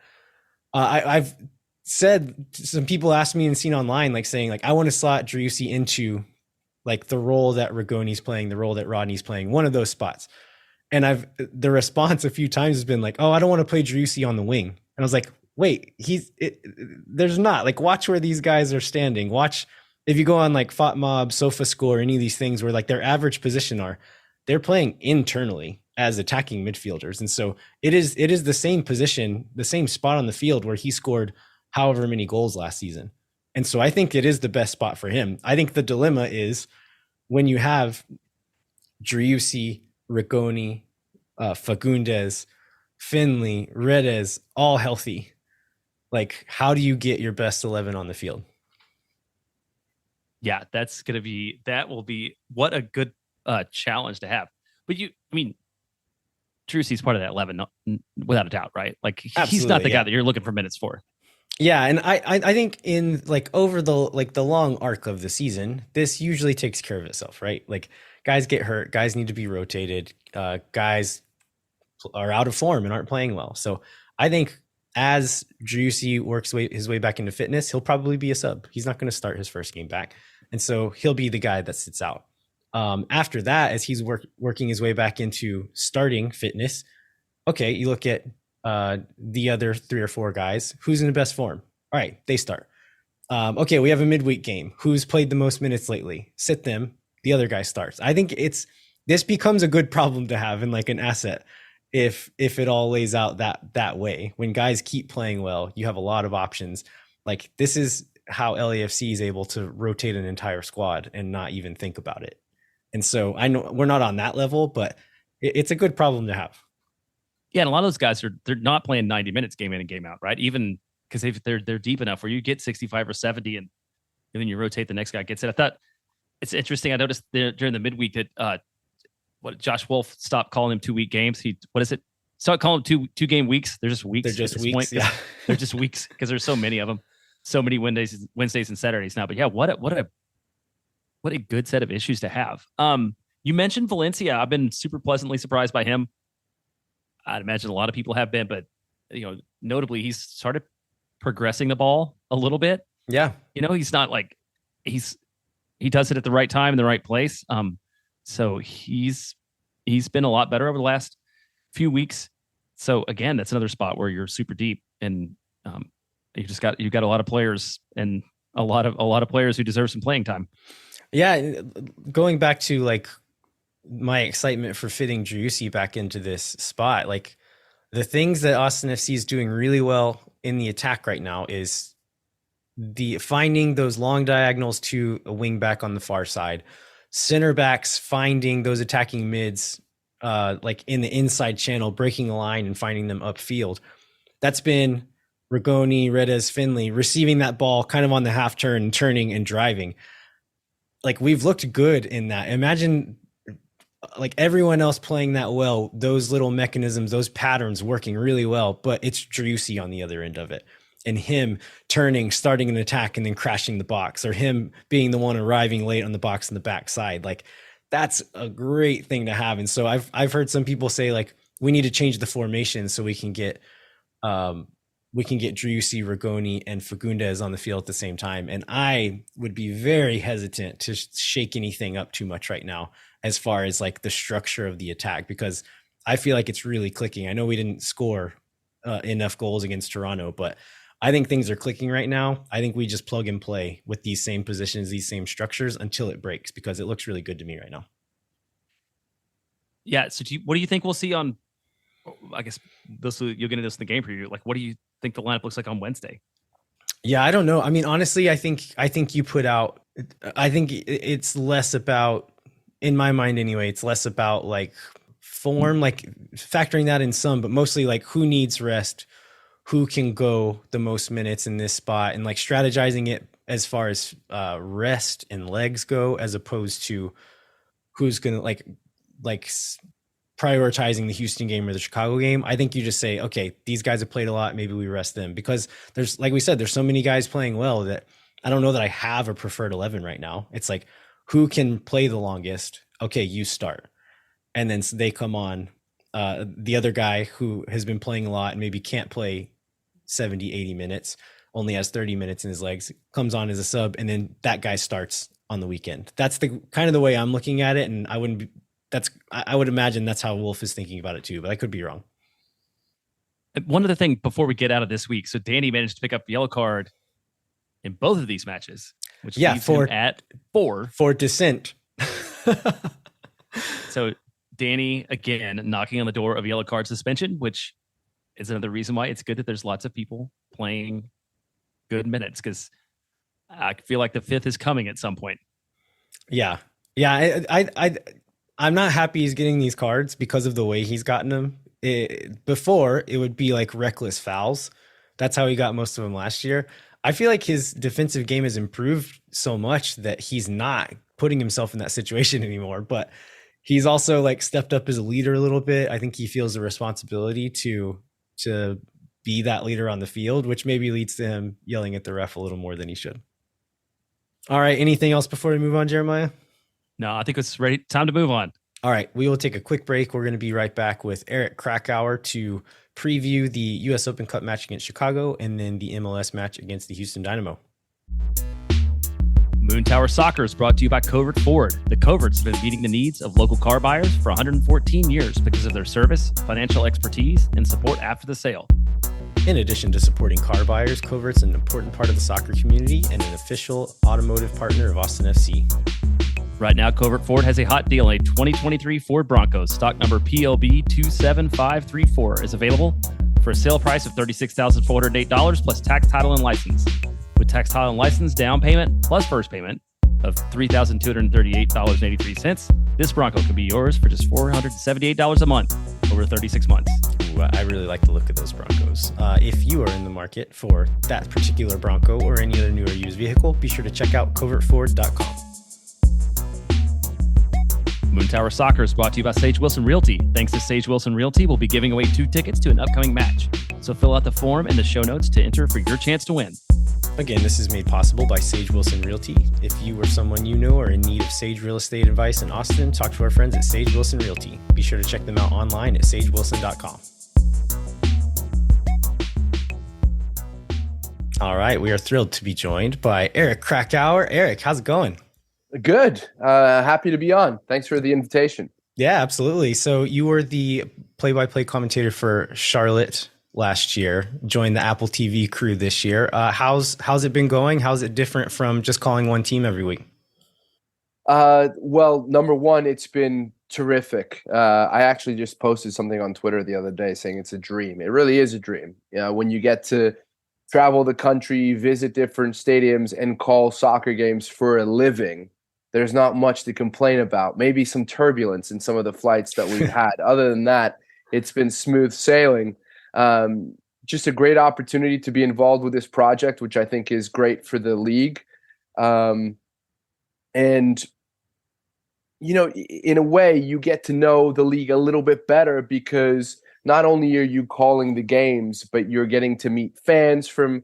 I've said, some people asked me and seen online, like saying like, I want to slot Driussi into like the role that Rigoni's playing, the role that Rodney's playing, one of those spots. And the response a few times has been like, oh, I don't want to play Driussi on the wing. And I was like, wait, there's not, like, watch where these guys are standing. Watch if you go on like FotMob, SofaScore, any of these things where like their average position they're playing internally as attacking midfielders. And so it is the same position, the same spot on the field where he scored however many goals last season. And so I think it is the best spot for him. I think the dilemma is when you have Driussi, Rigoni, Fagundes, Finley, Redes, all healthy. Like, how do you get your best 11 on the field? Yeah, that will be what a good challenge to have. But Driussi's part of that 11, without a doubt, right? Like, he's not the guy that you're looking for minutes for. Yeah, and I think in like over the long arc of the season, this usually takes care of itself, right? Like, guys get hurt, guys need to be rotated, guys are out of form and aren't playing well. So I think as Driussi works his way back into fitness, he'll probably be a sub. He's not going to start his first game back, and so he'll be the guy that sits out. After that, as he's working his way back into starting fitness, okay, you look at the other 3 or 4 guys. Who's in the best form? All right, they start. Okay, we have a midweek game. Who's played the most minutes lately? Sit them. The other guy starts. I think this becomes a good problem to have and like an asset if it all lays out that way. When guys keep playing well, you have a lot of options. Like, this is how LAFC is able to rotate an entire squad and not even think about it. And so I know we're not on that level, but it's a good problem to have. Yeah, and a lot of those guys they're not playing 90 minutes game in and game out, right? Even because they're deep enough where you get 65 or 70 and then you rotate, the next guy gets it. I thought it's interesting. I noticed during the midweek that Josh Wolf stopped calling him 2-week games. Start calling them two game weeks. They're just weeks. They're just weeks. Yeah. They're just weeks because there's so many of them, so many Wednesdays and Saturdays now. But yeah, what a What a good set of issues to have. You mentioned Valencia. I've been super pleasantly surprised by him. I'd imagine a lot of people have been, but notably he's started progressing the ball a little bit. Yeah. He's not like he does it at the right time in the right place. So he's been a lot better over the last few weeks. So again, that's another spot where you're super deep, and you've got a lot of players and a lot of players who deserve some playing time. Yeah, going back to like my excitement for fitting Driussi back into this spot, like the things that Austin FC is doing really well in the attack right now is the finding those long diagonals to a wing back on the far side, center backs finding those attacking mids like in the inside channel, breaking a line and finding them upfield. That's been Rigoni, Redes, Finley receiving that ball kind of on the half turn, turning and driving. Like we've looked good in that. Imagine like everyone else playing that well, those little mechanisms, those patterns working really well, but it's Driussi on the other end of it. And him turning, starting an attack and then crashing the box, or him being the one arriving late on the box on the backside. Like that's a great thing to have. And so I've heard some people say like, we need to change the formation so we can get Driussi, Rigoni, and Fagundes on the field at the same time. And I would be very hesitant to shake anything up too much right now as far as like the structure of the attack, because I feel like it's really clicking. I know we didn't score enough goals against Toronto, but I think things are clicking right now. I think we just plug and play with these same positions, these same structures until it breaks, because it looks really good to me right now. Yeah. So what do you think we'll see on, I guess you'll get into this in the game preview. Like, what do you think the lineup looks like on Wednesday? Yeah, I don't know. I mean, honestly, I think you put out, I think it's less about, in my mind anyway, it's less about like form, like factoring that in some, but mostly like who needs rest, who can go the most minutes in this spot, and like strategizing it as far as rest and legs go, as opposed to who's going to like prioritizing the Houston game or the Chicago game. I think you just say, okay, these guys have played a lot, maybe we rest them, because there's, like we said, there's so many guys playing well that I don't know that I have a preferred 11 right now. It's like, who can play the longest? Okay, you start. And then they come on. The other guy who has been playing a lot and maybe can't play 70, 80 minutes, only has 30 minutes in his legs, comes on as a sub, and then that guy starts on the weekend. That's the kind of the way I'm looking at it. And I would imagine that's how Wolf is thinking about it too, but I could be wrong. One other thing before we get out of this week. So Danny managed to pick up the yellow card in both of these matches, which leaves him at 4 for dissent. So Danny, again, knocking on the door of yellow card suspension, which is another reason why it's good that there's lots of people playing good minutes, because I feel like the 5th is coming at some point. Yeah. I'm not happy he's getting these cards because of the way he's gotten them. Before, it would be like reckless fouls. That's how he got most of them last year. I feel like his defensive game has improved so much that he's not putting himself in that situation anymore. But he's also like stepped up as a leader a little bit. I think he feels a responsibility to be that leader on the field, which maybe leads to him yelling at the ref a little more than he should. All right. Anything else before we move on, Jeremiah? No, I think it's ready. Time to move on. All right. We will take a quick break. We're going to be right back with Eric Krakauer to preview the U.S. Open Cup match against Chicago and then the MLS match against the Houston Dynamo. Moon Tower Soccer is brought to you by Covert Ford. The Coverts have been meeting the needs of local car buyers for 114 years because of their service, financial expertise, and support after the sale. In addition to supporting car buyers, Covert's an important part of the soccer community and an official automotive partner of Austin FC. Right now, Covert Ford has a hot deal on a 2023 Ford Bronco. Stock number PLB 27534 is available for a sale price of $36,408 plus tax, title, and license. With tax, title, and license, down payment plus first payment of $3,238.83, this Bronco can be yours for just $478 a month over 36 months. Ooh, I really like the look of those Broncos. If you are in the market for that particular Bronco or any other new or used vehicle, be sure to check out covertford.com. Moon Tower Soccer is brought to you by Sage Wilson Realty. Thanks to Sage Wilson Realty, we'll be giving away 2 tickets to an upcoming match. So fill out the form in the show notes to enter for your chance to win. Again, this is made possible by Sage Wilson Realty. If you or someone you know are in need of Sage real estate advice in Austin, talk to our friends at Sage Wilson Realty. Be sure to check them out online at sagewilson.com. All right, we are thrilled to be joined by Eric Krakauer. Eric, how's it going? Good. Happy to be on. Thanks for the invitation. Yeah, absolutely. So you were the play-by-play commentator for Charlotte last year, joined the Apple TV crew this year. How's it been going? How's it different from just calling one team every week? Well, number one, it's been terrific. I actually just posted something on Twitter the other day saying it's a dream. It really is a dream. When you get to travel the country, visit different stadiums, and call soccer games for a living, there's not much to complain about. Maybe some turbulence in some of the flights that we've had. Other than that, it's been smooth sailing. Just a great opportunity to be involved with this project, which I think is great for the league. And, in a way, you get to know the league a little bit better because not only are you calling the games, but you're getting to meet fans from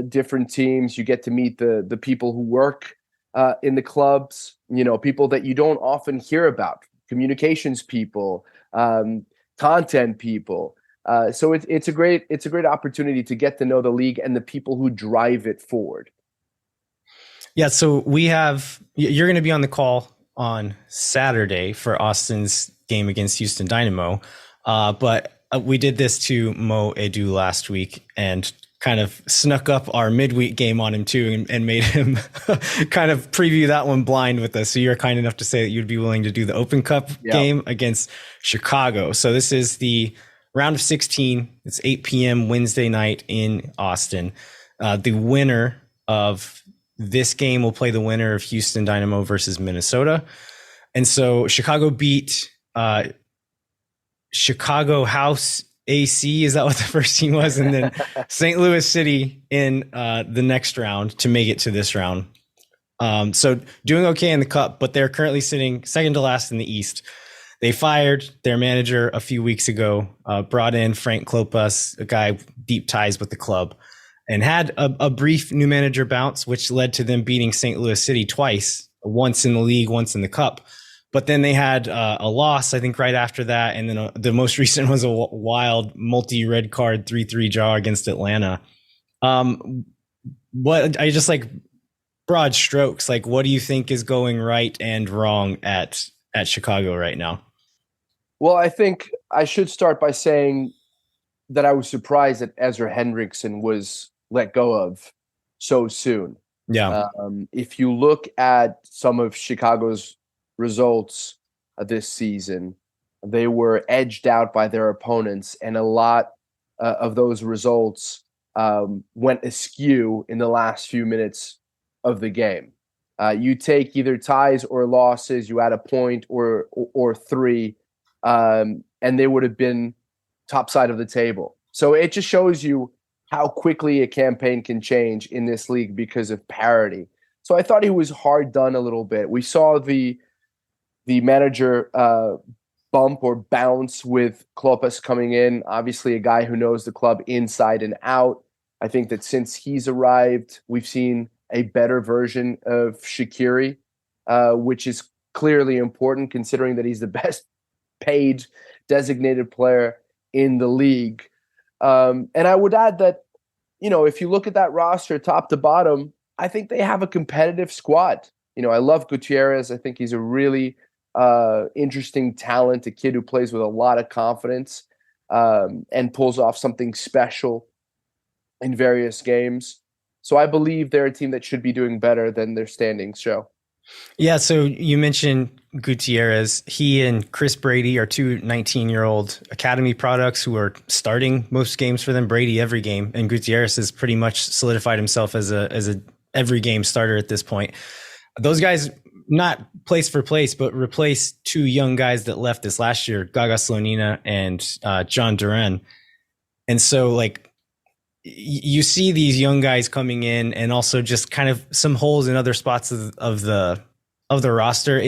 different teams. You get to meet the people who work in the clubs, people that you don't often hear about, communications people, content people. So it's a great opportunity to get to know the league and the people who drive it forward. Yeah, so you're going to be on the call on Saturday for Austin's game against Houston Dynamo. But we did this to Mo Edu last week and kind of snuck up our midweek game on him too and made him kind of preview that one blind with us. So you're kind enough to say that you'd be willing to do the Open Cup game against Chicago. So this is the round of 16. It's 8 p.m. Wednesday night in Austin. The winner of this game will play the winner of Houston Dynamo versus Minnesota. And so Chicago beat Chicago House AC, is that what the first team was? And then St. Louis City in the next round to make it to this round. So doing okay in the cup, but they're currently sitting second to last in the East. They fired their manager a few weeks ago, brought in Frank Klopas, a guy deep ties with the club, and had a brief new manager bounce, which led to them beating St. Louis City twice, once in the league, once in the cup. But then they had a loss, I think, right after that. And then the most recent was a wild multi-red card 3-3 draw against Atlanta. Broad strokes, like what do you think is going right and wrong at Chicago right now? Well, I think I should start by saying that I was surprised that Ezra Hendrickson was let go of so soon. Yeah. If you look at some of Chicago's results this season, they were edged out by their opponents, and a lot of those results went askew in the last few minutes of the game. You take either ties or losses, you add a point or three, and they would have been top side of the table. So it just shows you how quickly a campaign can change in this league because of parity. So I thought he was hard done a little bit. We saw the manager bump or bounce with Klopas coming in, obviously a guy who knows the club inside and out. I think that since he's arrived, we've seen a better version of Shaqiri, which is clearly important considering that he's the best paid designated player in the league. And I would add that, if you look at that roster top to bottom, I think they have a competitive squad. I love Gutierrez. I think he's a really interesting talent, a kid who plays with a lot of confidence and pulls off something special in various games. So I believe they're a team that should be doing better than their standings show. Yeah, so you mentioned Gutierrez. He and Chris Brady are two 19-year-old academy products who are starting most games for them. Brady every game, and Gutierrez has pretty much solidified himself as a every game starter at this point. Those guys, not place for place, but replace two young guys that left this last year, Gaga Slonina and John Duran. And so, you see these young guys coming in, and also just kind of some holes in other spots of the roster.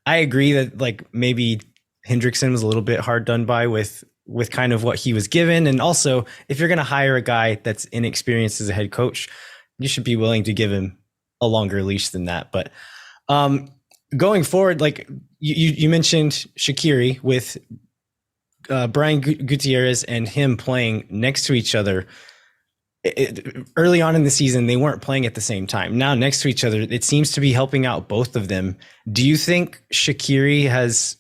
I agree that maybe Hendrickson was a little bit hard done by with kind of what he was given, and also if you're going to hire a guy that's inexperienced as a head coach, you should be willing to give him a longer leash than that. But going forward, like you mentioned Shaqiri with Brian Gutierrez and him playing next to each other. Early on in the season, they weren't playing at the same time. Now next to each other, it seems to be helping out both of them. Do you think Shaqiri has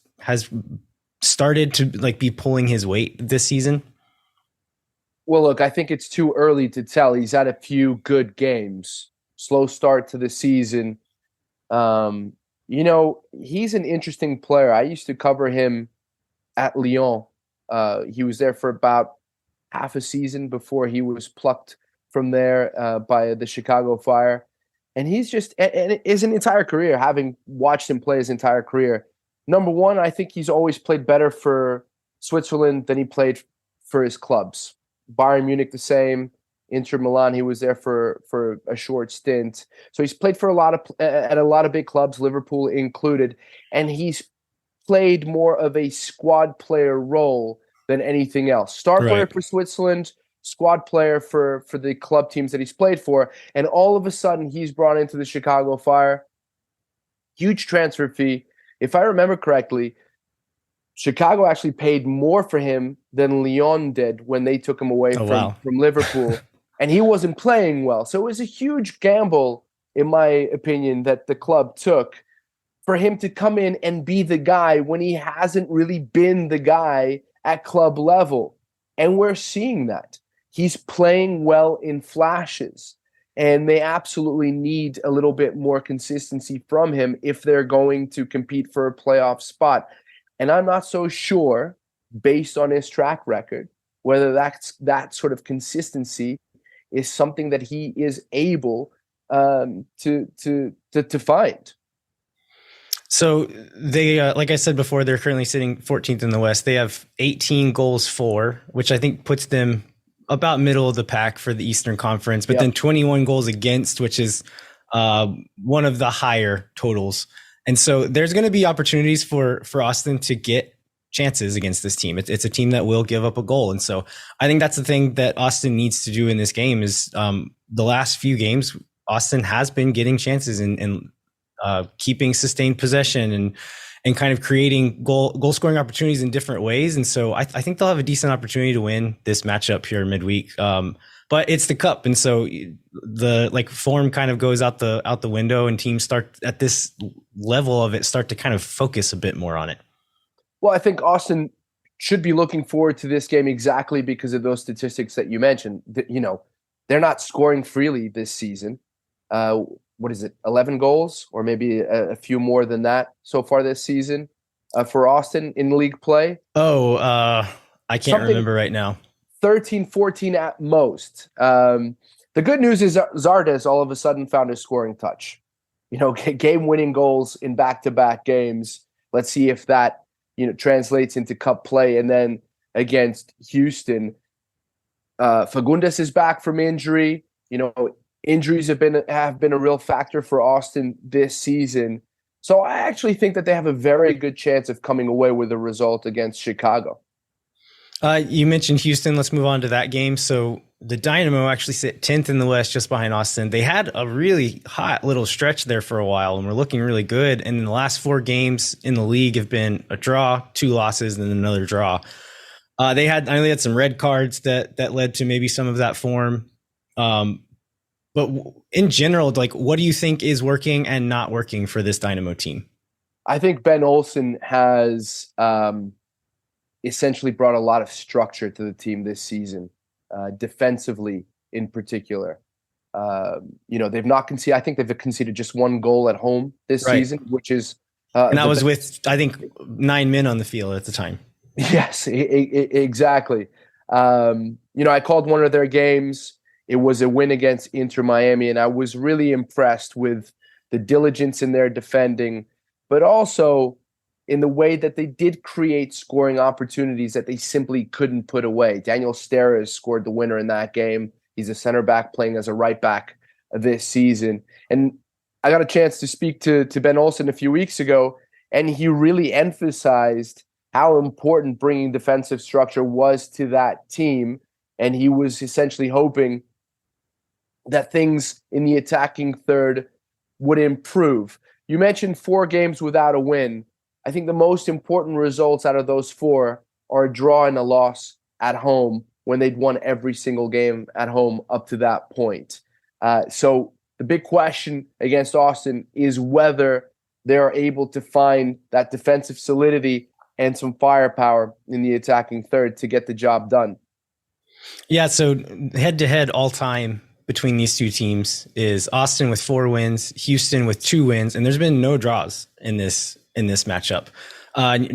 started to like be pulling his weight this season? Well, look, I think it's too early to tell. He's had a few good games. Slow start to the season. He's an interesting player. I used to cover him at Lyon. He was there for about half a season before he was plucked from there by the Chicago Fire. And he's just, and his entire career, having watched him play his entire career, number one, I think he's always played better for Switzerland than he played for his clubs. Bayern Munich the same, Inter Milan, he was there for a short stint. So he's played for at a lot of big clubs, Liverpool included, and he's played more of a squad player role than anything else. Star player for Switzerland, squad player for the club teams that he's played for, and all of a sudden he's brought into the Chicago Fire. Huge transfer fee. If I remember correctly, Chicago actually paid more for him than Lyon did when they took him away from Liverpool, and he wasn't playing well. So it was a huge gamble, in my opinion, that the club took for him to come in and be the guy when he hasn't really been the guy at club level. And we're seeing that. He's playing well in flashes, and they absolutely need a little bit more consistency from him if they're going to compete for a playoff spot. And I'm not so sure, based on his track record, whether that sort of consistency is something that he is able to find. So they, like I said before, they're currently sitting 14th in the West. They have 18 goals for, which I think puts them about middle of the pack for the Eastern Conference, but then 21 goals against, which is one of the higher totals. And so there's going to be opportunities for Austin to get chances against this team. It's a team that will give up a goal. And so I think that's the thing that Austin needs to do in this game is the last few games, Austin has been getting chances and keeping sustained possession and kind of creating goal scoring opportunities in different ways. And so I think they'll have a decent opportunity to win this matchup here midweek. But it's the cup. And so the form kind of goes out the window, and teams start at this level of it, start to kind of focus a bit more on it. Well, I think Austin should be looking forward to this game exactly because of those statistics that you mentioned. They're not scoring freely this season. What is it, 11 goals or maybe a few more than that so far this season for Austin in league play? I can't remember right now. 13, 14 at most. The good news is Zardes all of a sudden found his scoring touch. Game-winning goals in back-to-back games. Let's see if that translates into cup play. And then against Houston, Fagundes is back from injury. Injuries have been a real factor for Austin this season. So I actually think that they have a very good chance of coming away with a result against Chicago. You mentioned Houston. Let's move on to that game. So the Dynamo actually sit 10th in the West, just behind Austin. They had a really hot little stretch there for a while and were looking really good. And in the last 4 games in the league have been a draw, 2 losses, and then another draw. I only had some red cards that led to maybe some of that form. But in general, what do you think is working and not working for this Dynamo team? I think Ben Olsen has essentially brought a lot of structure to the team this season, defensively in particular. They've not conceded. I think they've conceded just 1 goal at home this season, which is and that was with, I think, 9 men on the field at the time. Yes, exactly. I called one of their games. It was a win against Inter Miami, and I was really impressed with the diligence in their defending, but also in the way that they did create scoring opportunities that they simply couldn't put away. Daniel Steres scored the winner in that game. He's a center back playing as a right back this season. And I got a chance to speak to Ben Olsen a few weeks ago, and he really emphasized how important bringing defensive structure was to that team. And he was essentially hoping that things in the attacking third would improve. You mentioned 4 games without a win. I think the most important results out of those 4 are a draw and a loss at home when they'd won every single game at home up to that point. So the big question against Austin is whether they are able to find that defensive solidity and some firepower in the attacking third to get the job done. Yeah, so head-to-head all-time between these two teams is Austin with 4 wins, Houston with 2 wins, and there's been no draws in this matchup.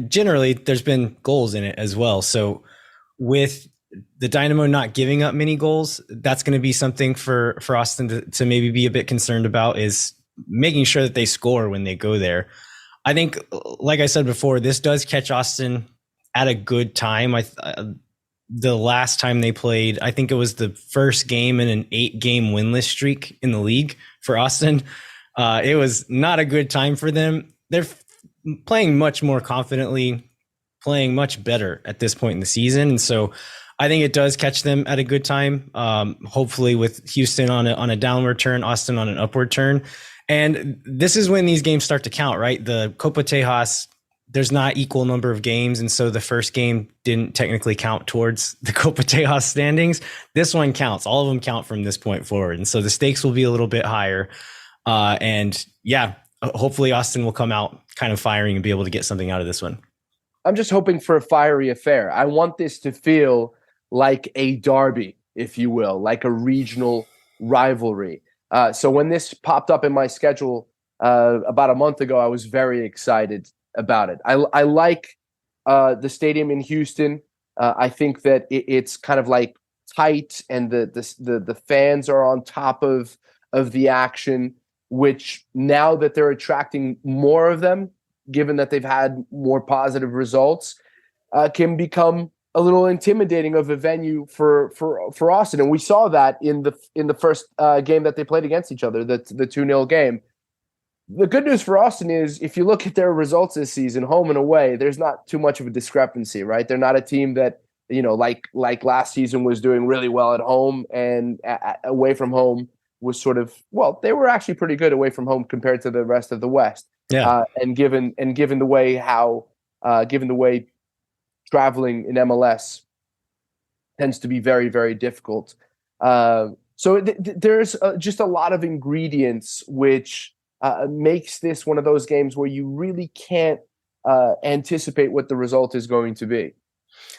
Generally, there's been goals in it as well. So with the Dynamo not giving up many goals, that's going to be something for Austin to maybe be a bit concerned about, is making sure that they score when they go there. I think, like I said before, this does catch Austin at a good time. The last time they played, I think it was the first game in an 8-game winless streak in the league for Austin. It was not a good time for them. They're playing much more confidently, playing much better at this point in the season. And so I think it does catch them at a good time. Hopefully with Houston on a downward turn, Austin on an upward turn. And this is when these games start to count, right? The Copa Tejas, there's not equal number of games. And so the first game didn't technically count towards the Copa Tejas standings. This one counts. All of them count from this point forward. And so the stakes will be a little bit higher. And yeah, hopefully Austin will come out kind of firing and be able to get something out of this one. I'm just hoping for a fiery affair. I want this to feel like a derby, if you will, like a regional rivalry. So when this popped up in my schedule about a month ago, I was very excited about it. I like the stadium in Houston. I think that it's kind of like tight, and the fans are on top of the action, which now that they're attracting more of them, given that they've had more positive results, can become a little intimidating of a venue for Austin. And we saw that in the first game that they played against each other, the 2-0 game. The good news for Austin is, if you look at their results this season, home and away, there's not too much of a discrepancy, right? They're not a team that, like last season, was doing really well at home, and away from home was sort of, well, they were actually pretty good away from home compared to the rest of the West. Yeah. And given the way traveling in MLS tends to be very, very difficult. So there's just a lot of ingredients which makes this one of those games where you really can't anticipate what the result is going to be.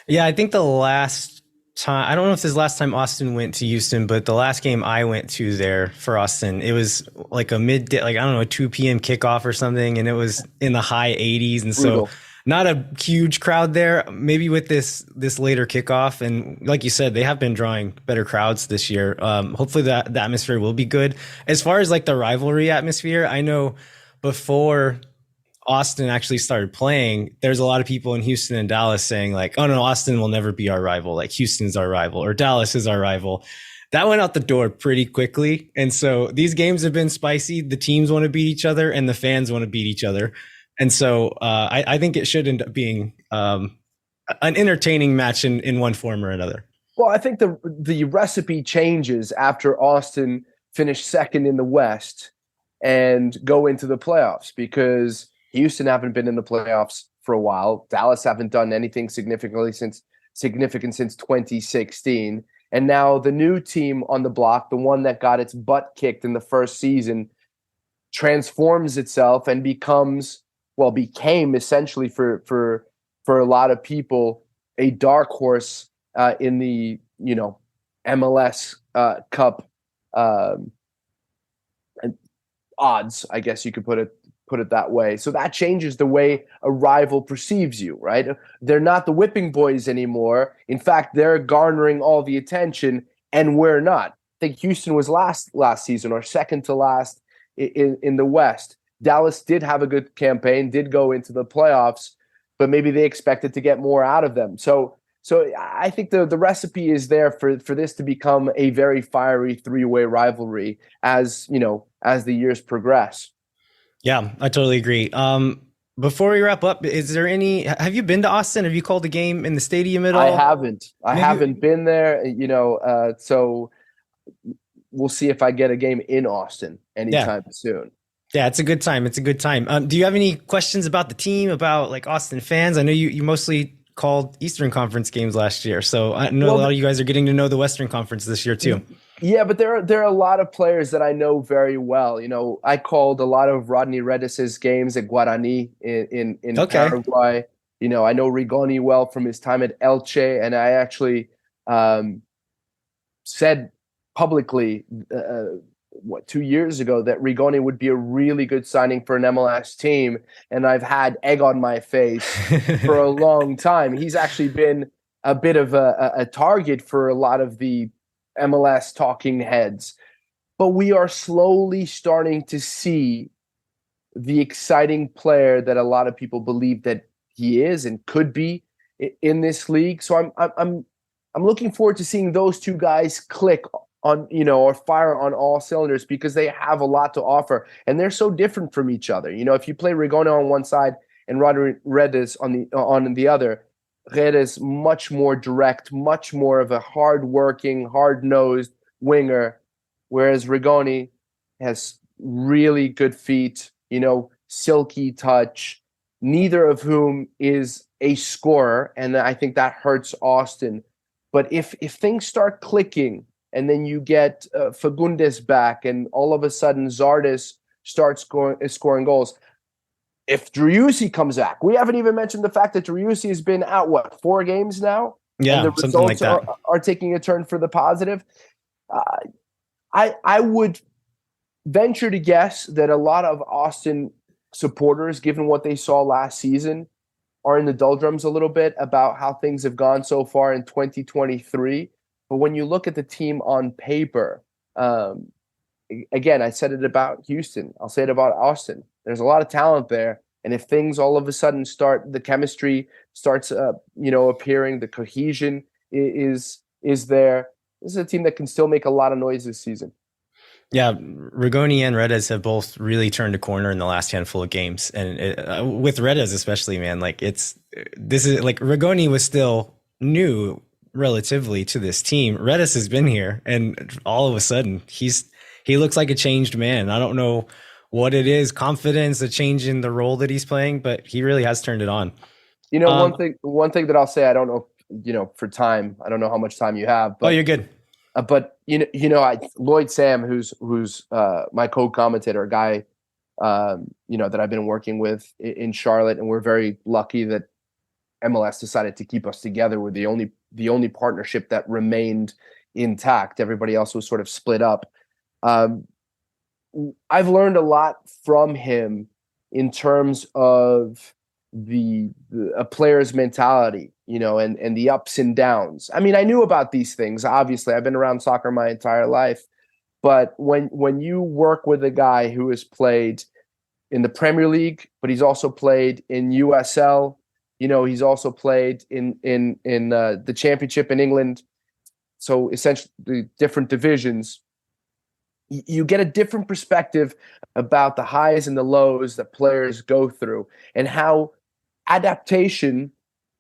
Yeah, I think the last time, I don't know if this is the last time Austin went to Houston, but the last game I went to there for Austin, it was like a midday, like, I don't know, a 2 p.m. kickoff or something, and it was in the high 80s. And Brutal. So not a huge crowd there. Maybe with this later kickoff, and like you said, they have been drawing better crowds this year. Hopefully the atmosphere will be good. As far as like the rivalry atmosphere, I know before Austin actually started playing, there's a lot of people in Houston and Dallas saying like, oh no, Austin will never be our rival. Like, Houston's our rival, or Dallas is our rival. That went out the door pretty quickly. And so these games have been spicy. The teams want to beat each other and the fans want to beat each other. And so I think it should end up being an entertaining match in one form or another. Well, I think the recipe changes after Austin finish second in the West and go into the playoffs, because Houston haven't been in the playoffs for a while. Dallas haven't done anything significant since 2016. And now the new team on the block, the one that got its butt kicked in the first season, transforms itself and became essentially for a lot of people a dark horse in the MLS Cup odds, I guess you could put it that way. So that changes the way a rival perceives you, right? They're not the whipping boys anymore. In fact, they're garnering all the attention, and we're not. I think Houston was last season, or second to last in the West. Dallas did have a good campaign, did go into the playoffs, but maybe they expected to get more out of them. So I think the recipe is there for this to become a very fiery 3-way rivalry as the years progress. Yeah, I totally agree. Before we wrap up, have you been to Austin? Have you called a game in the stadium at all? I haven't. I haven't been there, so we'll see if I get a game in Austin anytime soon. Yeah, it's a good time. It's a good time. Do you have any questions about the team, about like Austin fans? I know you mostly called Eastern Conference games last year, so I know a lot of you guys are getting to know the Western Conference this year too. Yeah, but there are a lot of players that I know very well. You know, I called a lot of Rodney Redis's games at Guarani in Paraguay. You know, I know Rigoni well from his time at Elche, and I actually said publicly 2 years ago that Rigoni would be a really good signing for an MLS team, and I've had egg on my face for a long time. He's actually been a bit of a target for a lot of the MLS talking heads, but we are slowly starting to see the exciting player that a lot of people believe that he is and could be in this league. So I'm looking forward to seeing those two guys click on, you know, or fire on all cylinders, because they have a lot to offer and they're so different from each other. You know, if you play Rigoni on one side and Redes on the other, Redes much more direct, much more of a hard-working, hard-nosed winger, whereas Rigoni has really good feet, you know, silky touch, neither of whom is a scorer, and I think that hurts Austin. But if things start clicking, and then you get Fagundes back, and all of a sudden Zardes starts scoring goals. If Driussi comes back, we haven't even mentioned the fact that Driussi has been out, 4 games now? Yeah, and the something results like that. are taking a turn for the positive. I would venture to guess that a lot of Austin supporters, given what they saw last season, are in the doldrums a little bit about how things have gone so far in 2023. But when you look at the team on paper, again, I said it about Houston. I'll say it about Austin. There's a lot of talent there. And if things all of a sudden the chemistry starts, appearing, the cohesion is there. This is a team that can still make a lot of noise this season. Yeah, Rigoni and Redes have both really turned a corner in the last handful of games, and with Redes especially, man, like this is like Rigoni was still new relatively to this team. Redes has been here, and all of a sudden he looks like a changed man. I don't know what it is, confidence, a change in the role that he's playing, but he really has turned it on. You know, one thing that I'll say, I don't know, for time, I don't know how much time you have, but you're good. But Lloyd Sam, who's my co-commentator, a guy, that I've been working with in Charlotte, and we're very lucky that MLS decided to keep us together. We're the only partnership that remained intact. Everybody else was sort of split up. I've learned a lot from him in terms of a player's mentality, and the ups and downs. I mean, I knew about these things. Obviously, I've been around soccer my entire life. But when you work with a guy who has played in the Premier League, but he's also played in USL, he's also played in the Championship in England, so essentially the different divisions, you get a different perspective about the highs and the lows that players go through, and how adaptation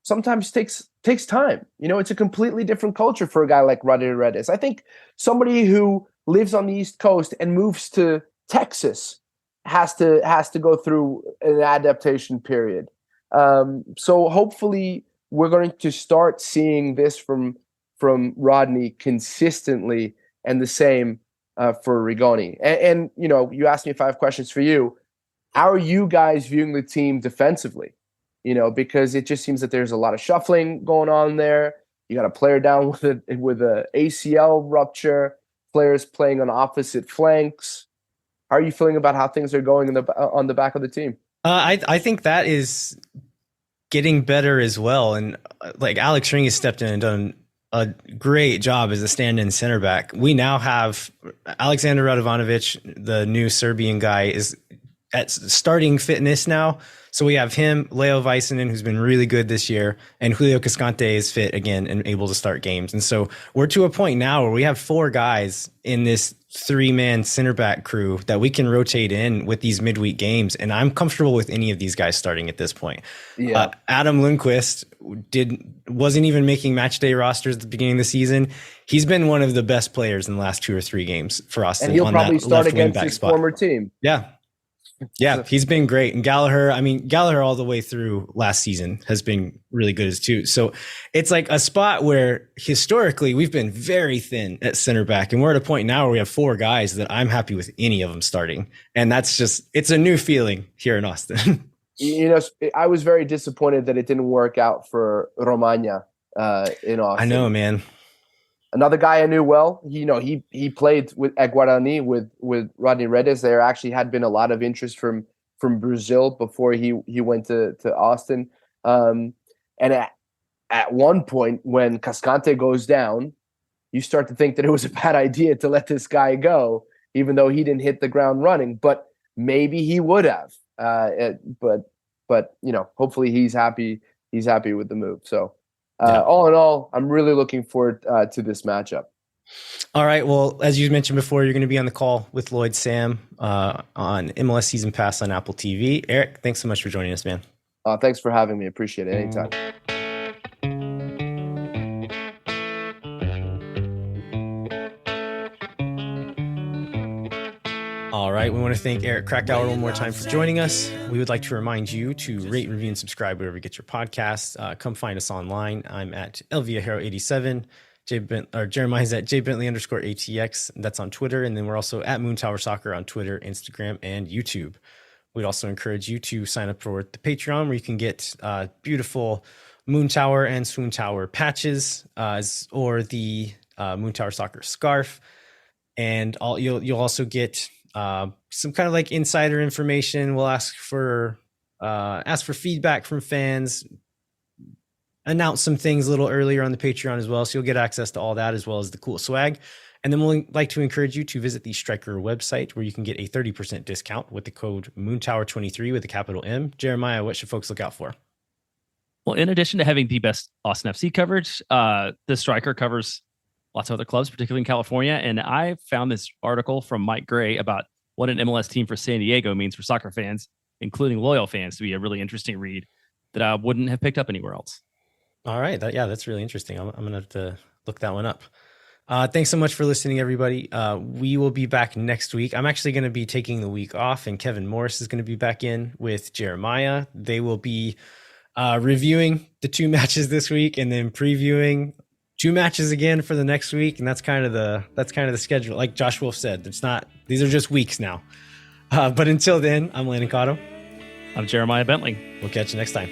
sometimes takes time. It's a completely different culture for a guy like Rodney Redes. I think somebody who lives on the East Coast and moves to Texas has to go through an adaptation period. So hopefully we're going to start seeing this from Rodney consistently, and the same for Rigoni. And you asked me if I have questions for you. How are you guys viewing the team defensively? Because it just seems that there's a lot of shuffling going on there. You got a player down with a ACL rupture, players playing on opposite flanks. How are you feeling about how things are going on the back of the team? I think that is getting better as well. And like Alex Ring has stepped in and done a great job as a stand-in center back. We now have Alexander Radovanovic, the new Serbian guy, at starting fitness now. So we have him, Leo Väisänen, who's been really good this year, and Julio Cascante is fit again and able to start games. And so we're to a point now where we have 4 guys in this 3-man center back crew that we can rotate in with these midweek games. And I'm comfortable with any of these guys starting at this point. Yeah. Adam Lundqvist wasn't even making match day rosters at the beginning of the season. He's been one of the best players in the last 2 or 3 games for Austin. And he'll probably start against his spot. former team. Yeah, he's been great. And Gallagher all the way through last season has been really good as too. So it's like a spot where historically we've been very thin at center back. And we're at a point now where we have 4 guys that I'm happy with any of them starting. And that's it's a new feeling here in Austin. I was very disappointed that it didn't work out for Romagna in Austin. I know, man. Another guy I knew well, he played at Guarani with Rodney Redes. There actually had been a lot of interest from Brazil before he went to Austin. And at one point when Cascante goes down, you start to think that it was a bad idea to let this guy go, even though he didn't hit the ground running. But maybe he would have. But hopefully he's happy with the move. So. All in all, I'm really looking forward to this matchup. All right. Well, as you mentioned before, you're going to be on the call with Lloyd Sam on MLS Season Pass on Apple TV. Eric, thanks so much for joining us, man. Thanks for having me. Appreciate it. Anytime. All right. We want to thank Eric Krakauer one more time for joining us. We would like to remind you to rate, review, and subscribe wherever you get your podcasts. Come find us online. I'm at LViajero87. Jeremiah's at jbentley_ATX. That's on Twitter. And then we're also at Moon Tower Soccer on Twitter, Instagram, and YouTube. We'd also encourage you to sign up for the Patreon, where you can get beautiful Moon Tower and Swoon Tower patches, or the Moon Tower Soccer scarf. And you'll also get some kind of like insider information. We'll ask for feedback from fans, announce some things a little earlier on the Patreon as well. So you'll get access to all that as well as the cool swag. And then we'll like to encourage you to visit the Striker website, where you can get a 30% discount with the code MoonTower23 with a capital M. Jeremiah, what should folks look out for? Well, in addition to having the best Austin FC coverage, the Striker covers lots of other clubs, particularly in California. And I found this article from Mike Gray about what an MLS team for San Diego means for soccer fans, including loyal fans, to be a really interesting read that I wouldn't have picked up anywhere else. All right. That's really interesting. I'm going to have to look that one up. Thanks so much for listening, everybody. We will be back next week. I'm actually going to be taking the week off, and Kevin Morris is going to be back in with Jeremiah. They will be reviewing the 2 matches this week and then previewing 2 matches again for the next week. And that's kind of the schedule. Like Josh Wolf said, these are just weeks now. But until then, I'm Landon Cotto. I'm Jeremiah Bentley. We'll catch you next time.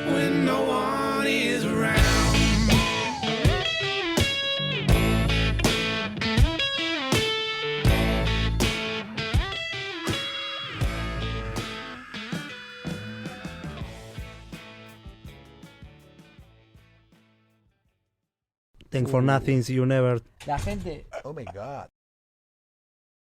When no one is around. Thank for nothing, see you never. La gente Oh my God.